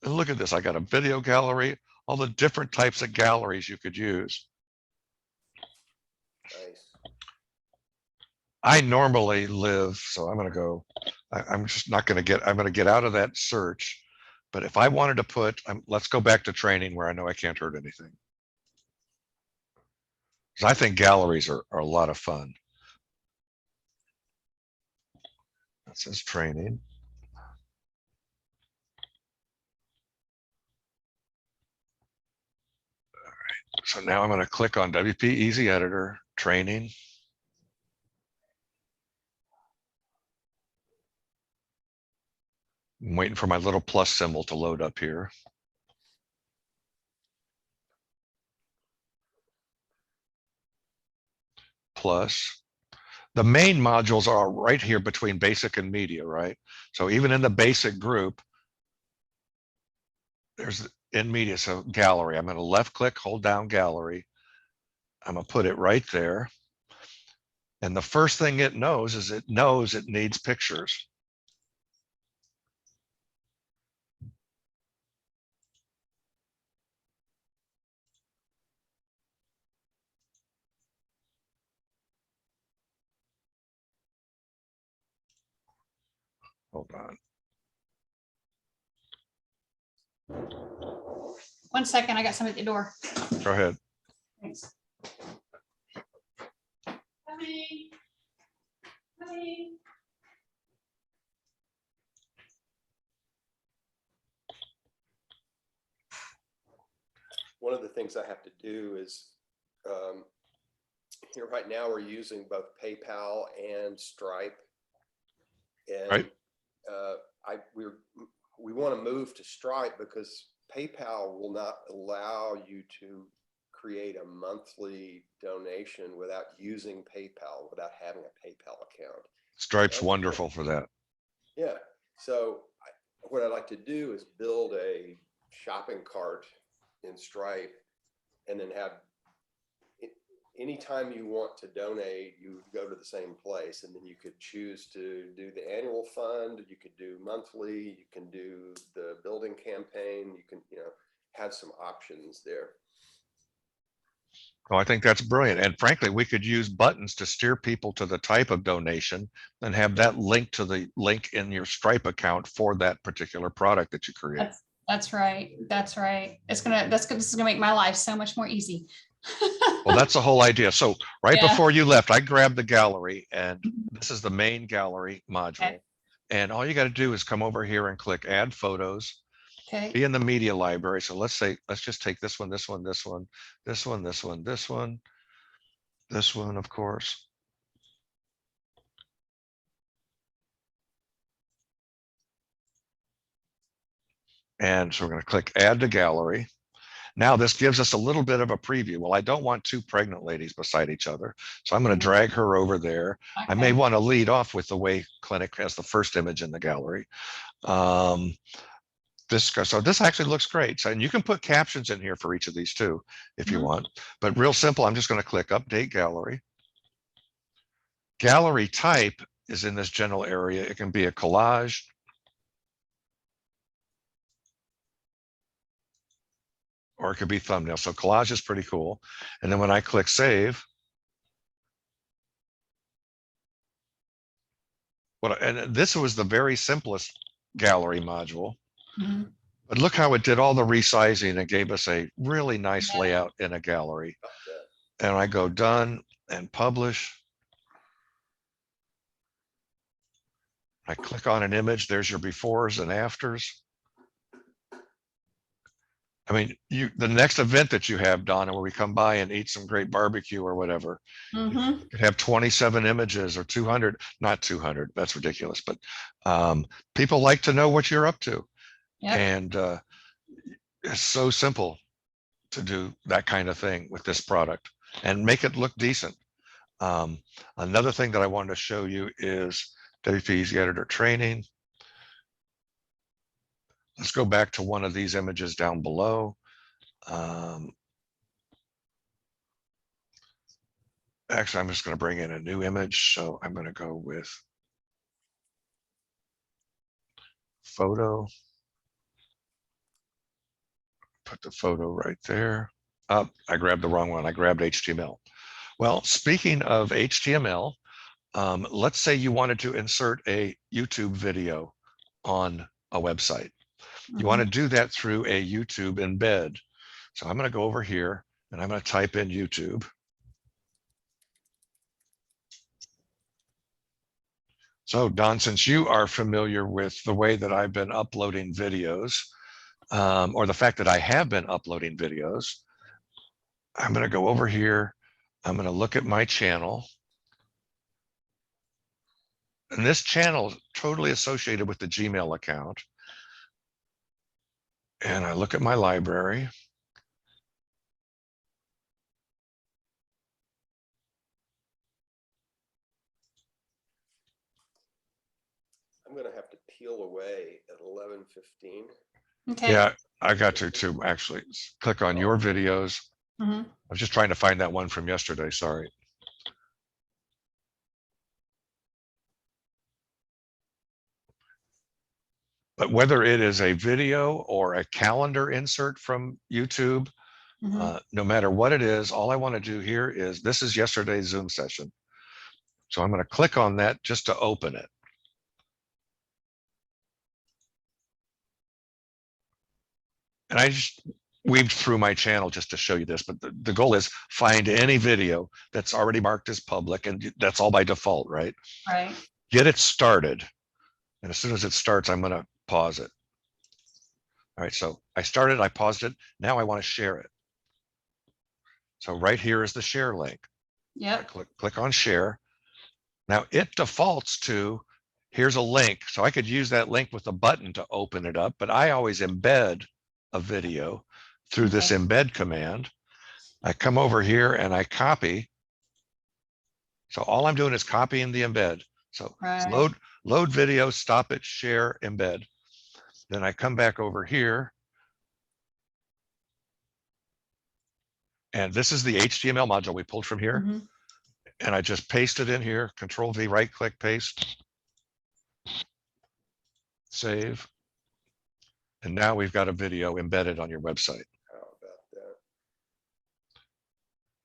And look at this. I got a video gallery. All the different types of galleries you could use. Nice. I normally live, so I'm going to go, I'm just not going to get, I'm going to get out of that search. But if I wanted to put, let's go back to training where I know I can't hurt anything. Because I think galleries are a lot of fun. That says training. All right. So now I'm going to click on WP Easy Editor, training. I'm waiting for my little plus symbol to load up here. Plus. The main modules are right here between basic and media, right? So even in the basic group, there's in media, so gallery. I'm going to left click, hold down gallery. I'm going to put it right there. And the first thing it knows is it knows it needs pictures. Hold on. 1 second. I got somebody at the door. Go ahead. Thanks. Coming. Coming. One of the things I have to do is here right now we're using both PayPal and Stripe, and Right. We want to move to Stripe because PayPal will not allow you to create a monthly donation without using PayPal, without having a PayPal account. Stripe's wonderful for that. Yeah. So what I'd like to do is build a shopping cart in Stripe, and then have anytime you want to donate, you go to the same place, and then you could choose to do the annual fund, you could do monthly, you can do the building campaign, you can, have some options there. Oh, I think that's brilliant. And frankly, we could use buttons to steer people to the type of donation and have that link to the link in your Stripe account for that particular product that you create. That's right. That's right. This is gonna make my life so much more easy. Well, that's the whole idea. So right Yeah. before you left, I grabbed the gallery, and this is the main gallery Okay. module. And all you got to do is come over here and click add photos, Okay. be in the media library. So let's say, let's just take this one, this one, this one, this one, this one, this one, this one, of course. And so we're going to click add to gallery. Now this gives us a little bit of a preview. Well, I don't want two pregnant ladies beside each other, so I'm going to drag her over there. I may Okay. want to lead off with the Way Clinic as the first image in the gallery. So this actually looks great. So, and you can put captions in here for each of these too, if you want. But real simple, I'm just going to click Update Gallery. Gallery type is in this general area. It can be a collage, or it could be thumbnail. So collage is pretty cool. And then when I click Save, and this was the very simplest gallery module. Mhm. But look how it did all the resizing and gave us a really nice layout in a gallery. And I go done and publish. I click on an image. There's your befores and afters. I mean, the next event that you have, Donna, where we come by and eat some great barbecue or whatever, Mhm. you could have 27 images or 200, not 200, that's ridiculous, but people like to know what you're up to. Yep. And it's so simple to do that kind of thing with this product and make it look decent. Another thing that I wanted to show you is WP Easy Editor training. Let's go back to one of these images down below. Actually, I'm just going to bring in a new image. So I'm going to go with photo. Put the photo right there. Oh, I grabbed the wrong one. I grabbed HTML. Well, speaking of HTML, let's say you wanted to insert a YouTube video on a website. You want to do that through a YouTube embed. So I'm going to go over here and I'm going to type in YouTube. So Don, since you are familiar with the way that I've been uploading videos, or the fact that I have been uploading videos, I'm going to go over here. I'm going to look at my channel. And this channel is totally associated with the Gmail account. And I look at my library. I'm going to have to peel away at 11:15. Okay. Yeah, I got to too, actually. Click on your videos. Mhm. I was just trying to find that one from yesterday, sorry. But whether it is a video or a calendar insert from YouTube, no matter what it is, all I want to do here is, this is yesterday's Zoom session. So I'm going to click on that just to open it. And I just weaved through my channel just to show you this, but the goal is find any video that's already marked as public, and that's all by default, right? Right. Get it started. And as soon as it starts, I'm going to pause it. All right, so I started, I paused it. Now I want to share it. So right here is the share link. Yep. Click on share. Now it defaults to, here's a link. So I could use that link with a button to open it up, but I always embed a video through this embed command. I come over here and I copy. So all I'm doing is copying the embed. So load video, stop it, share, embed. Then I come back over here. And this is the HTML module we pulled from here. And I just paste it in here, Control V, right click, paste, save. And now we've got a video embedded on your website. How about that?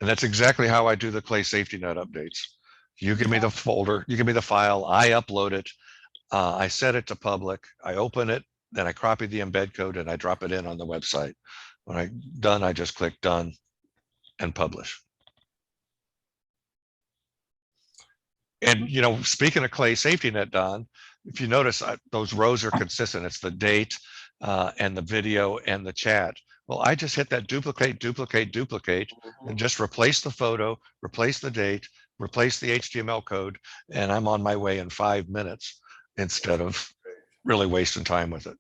And that's exactly how I do the Clay Safety Net updates. You give me the folder, you give me the file, I upload it, I set it to public, I open it, then I copy the embed code and I drop it in on the website. When I'm done, I just click done. and publish. And, you know, speaking of Clay Safety Net, Don, if you notice, those rows are consistent. It's the date and the video and the chat. Well, I just hit that duplicate, duplicate, duplicate, and just replace the photo, replace the date, replace the HTML code, and I'm on my way in 5 minutes instead of really wasting time with it.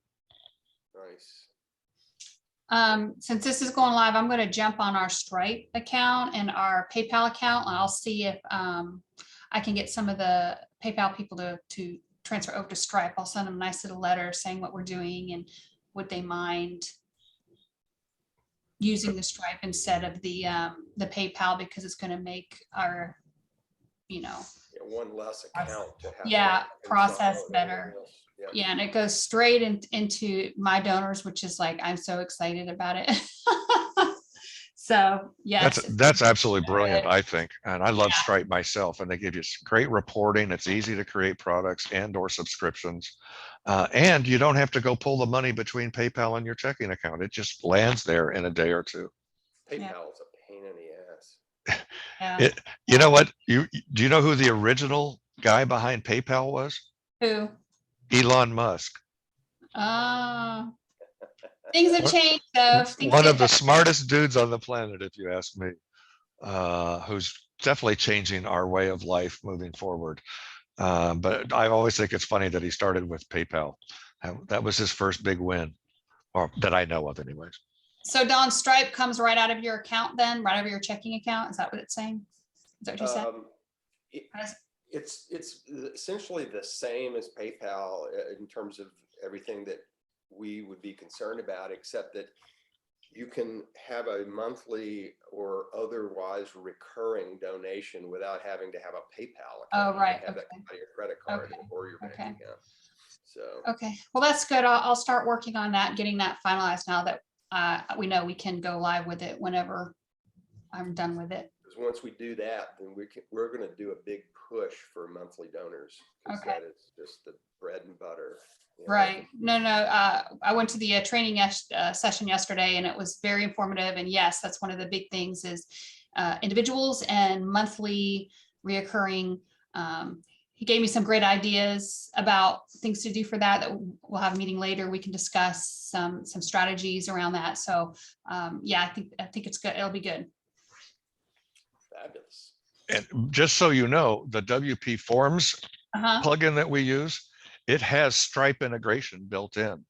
Nice. Since this is going live, I'm going to jump on our Stripe account and our PayPal account, and I'll see if I can get some of the PayPal people to transfer over to Stripe. I'll send them a nice little letter saying what we're doing and would they mind using the Stripe instead of the PayPal, because it's going to make our, you know, One less account to have. yeah, to process control and better. everything else. Yep. Yeah, and it goes straight into my donors, which is like, I'm so excited about it. So yes, That's absolutely brilliant, good. I think. And I love Yeah. Stripe myself, and they give you great reporting. It's easy to create products and or subscriptions. And you don't have to go pull the money between PayPal and your checking account. It just lands there in a day or two. PayPal Yeah. is a pain in the ass. Yeah. You know what? Do you know who the original guy behind PayPal was? Who? Elon Musk. Things have changed though. Things One get of the better. smartest dudes on the planet, if you ask me, who's definitely changing our way of life moving forward. But I always think it's funny that he started with PayPal. That was his first big win, or that I know of anyways. So Don, Stripe comes right out of your account then, right out of your checking account? Is that what it's saying? Is that what you said? It's essentially the same as PayPal in terms of everything that we would be concerned about, except that you can have a monthly or otherwise recurring donation without having to have a PayPal account. Oh, right. You can have that Okay. come out of your credit card Okay. or your bank Okay. account. So Okay, well, that's good. I'll start working on that, getting that finalized now that we know we can go live with it whenever I'm done with it. because once we do that, then we're going to do a big push for monthly donors. Okay. That is just the bread and butter. You know? Right. No, I went to the training session yesterday and it was very informative. And yes, that's one of the big things is individuals and monthly reoccurring. He gave me some great ideas about things to do for that we'll have a meeting later. We can discuss some strategies around that. So yeah, I think it's good. It'll be good. Fabulous. And just so you know, the WP Forms plugin that we use, it has Stripe integration built in.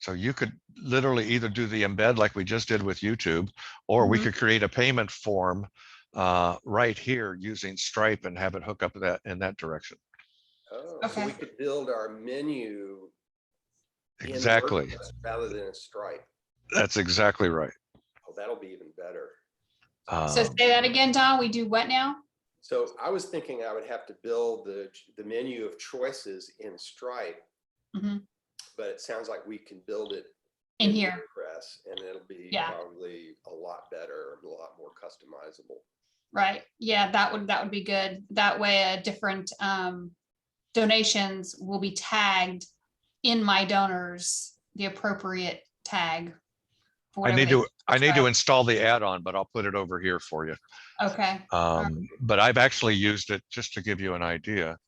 So you could literally either do the embed like we just did with YouTube, or we could create a payment form right here using Stripe and have it hook up in that direction. Oh, Okay. so we could build our menu Exactly. in WordPress rather than a Stripe. That's exactly right. Oh, that'll be even better. So say that again, Don. We do what now? So I was thinking I would have to build the menu of choices in Stripe, but it sounds like we can build it In here. WordPress, and it'll be probably a lot better, a lot more customizable. Right. Yeah, that would be good. That way, different donations will be tagged in my donors, the appropriate tag. For I whatever need to install the add-on, but I'll put it over here for you. Okay. But I've actually used it just to give you an idea.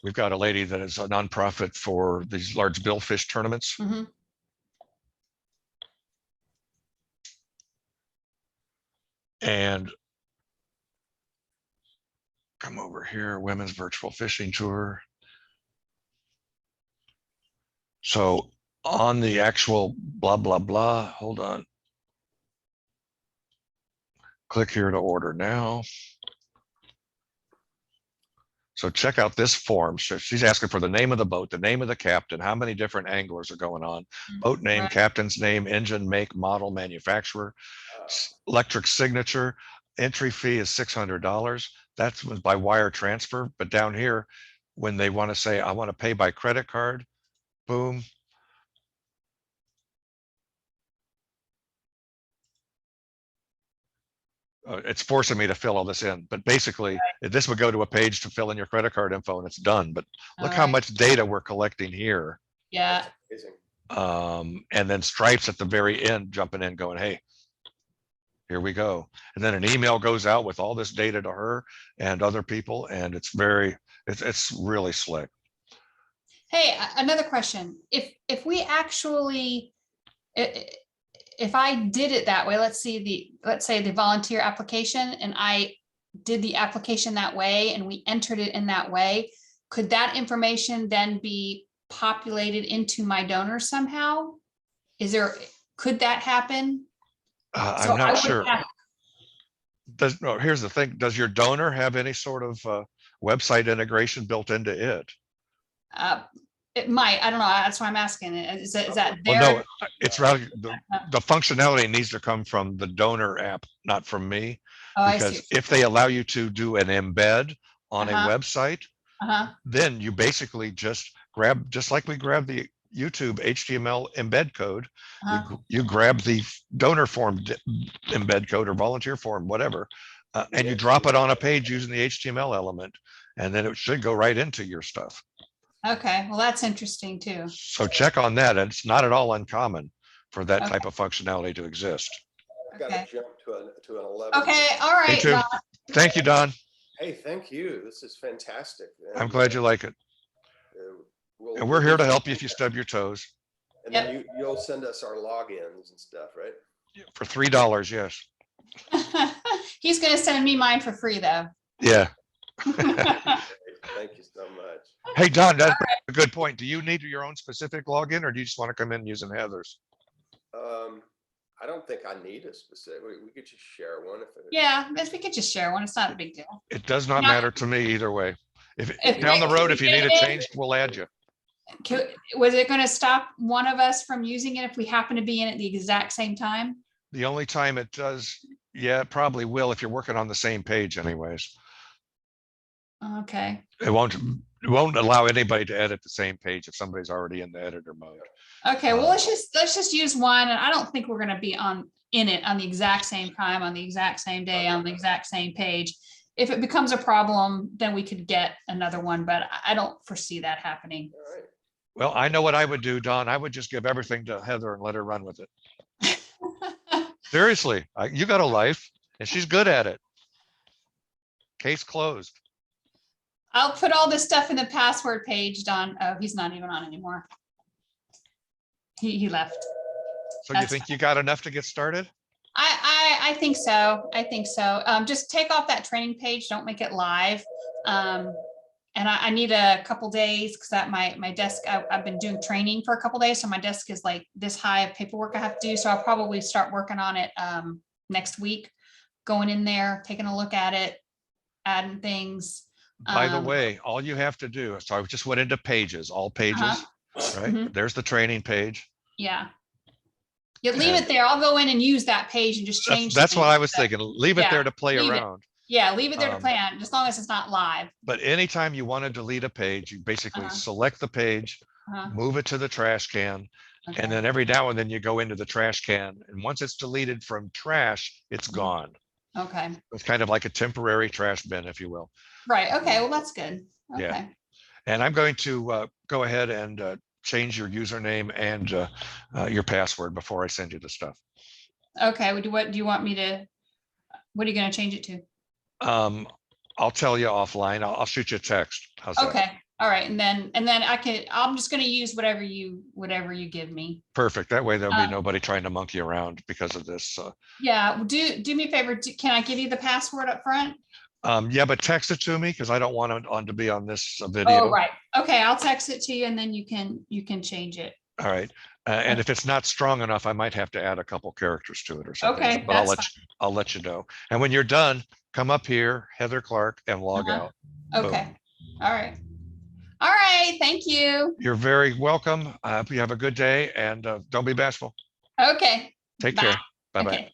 We've got a lady that is a nonprofit for these large billfish tournaments. And come over here, Women's Virtual Fishing Tour. So on the actual blah, blah, blah, hold on. Click here to order now. So check out this form. So she's asking for the name of the boat, the name of the captain, how many different anglers are going on, boat name, captain's name, engine, make, model, manufacturer, electric signature. Entry fee is $600. That's by wire transfer. But down here, when they want to say, I want to pay by credit card, boom. It's forcing me to fill all this in, but basically this would go to a page to fill in your credit card info and it's done. But look how much data we're collecting here. Yeah. Amazing. And then Stripe's at the very end jumping in going, hey, here we go. And then an email goes out with all this data to her and other people. And it's really slick. Hey, another question. If we actually, if I did it that way, let's say the volunteer application, and I did the application that way and we entered it in that way, could that information then be populated into my donor somehow? Could that happen? I'm not sure. No, here's the thing. Does your donor have any sort of website integration built into it? It might. I don't know. That's why I'm asking. Is that Well, there? no, it's rather the functionality needs to come from the donor app, not from me. Oh, I Because see. if they allow you to do an embed on a website, then you basically just like we grab the YouTube HTML embed code, you grab the donor form embed code or volunteer form, whatever, and you drop it on a page using the HTML element, and then it should go right into your stuff. Okay, well, that's interesting too. So check on that. It's not at all uncommon for that type of functionality to exist. I got to jump to an 11. Okay, all right. Me too. Don. Thank you, Don. Hey, thank you. This is fantastic. I'm glad you like it. And we're here to help you if you stub your toes. And then you'll send us our logins and stuff, right? For $3, yes. He's going to send me mine for free, though. Yeah. Thank you so much. Hey, Don, that's a good point. Do you need your own specific login, or do you just want to come in using Heather's? I don't think I need a specific. We could just share one. Yeah, we could just share one. It's not a big deal. It does not matter to me either way. If down the road, if you need it changed, we'll add you. Was it going to stop one of us from using it if we happen to be in at the exact same time? The only time it does, yeah, it probably will if you're working on the same page anyways. Okay. It won't allow anybody to edit the same page if somebody's already in the editor mode. Okay, well, let's just use one, and I don't think we're going to be in it on the exact same time, on the exact same day, on the exact same page. If it becomes a problem, then we could get another one, but I don't foresee that happening. All right. Well, I know what I would do, Don. I would just give everything to Heather and let her run with it. Seriously, you got a life, and she's good at it. Case closed. I'll put all this stuff in the password page, Don. Oh, he's not even on anymore. He left. So you think you got enough to get started? I think so. I think so. Just take off that training page. Don't make it live. And I need a couple days because at my desk, I've been doing training for a couple days. So my desk is like this high of paperwork I have to do. So I'll probably start working on it next week, going in there, taking a look at it, adding things. By the way, all you have to do, so I just went into pages, all pages, right? There's the training page. Yeah. You leave it there. I'll go in and use that page and just change. That's what I was thinking. Leave it there to play around. Yeah, leave it there to play on, as long as it's not live. But anytime you want to delete a page, you basically select the page, move it to the trash can, and then every now and then you go into the trash can. And once it's deleted from trash, it's gone. Okay. It's kind of like a temporary trash bin, if you will. Right. Okay. Well, that's good. Okay. Yeah. And I'm going to go ahead and change your username and your password before I send you the stuff. what do you want me to, what are you going to change it to? I'll tell you offline. I'll shoot you a text. How's that? Okay. All right. And then I'm just going to use whatever you give me. Perfect. That way there'll be nobody trying to monkey around because of this. Yeah. Do me a favor. Can I give you the password up front? Yeah, but text it to me because I don't want it to be on this video. Oh, right. Okay. I'll text it to you and then you can change it. All right. And if it's not strong enough, I might have to add a couple characters to it or something. Okay. But I'll let you know. And when you're done, come up here, Heather Clark, and log out. Okay. Boom. All right. All right. Thank you. You're very welcome. I hope you have a good day and don't be bashful. Okay. Take care. Bye-bye. Okay.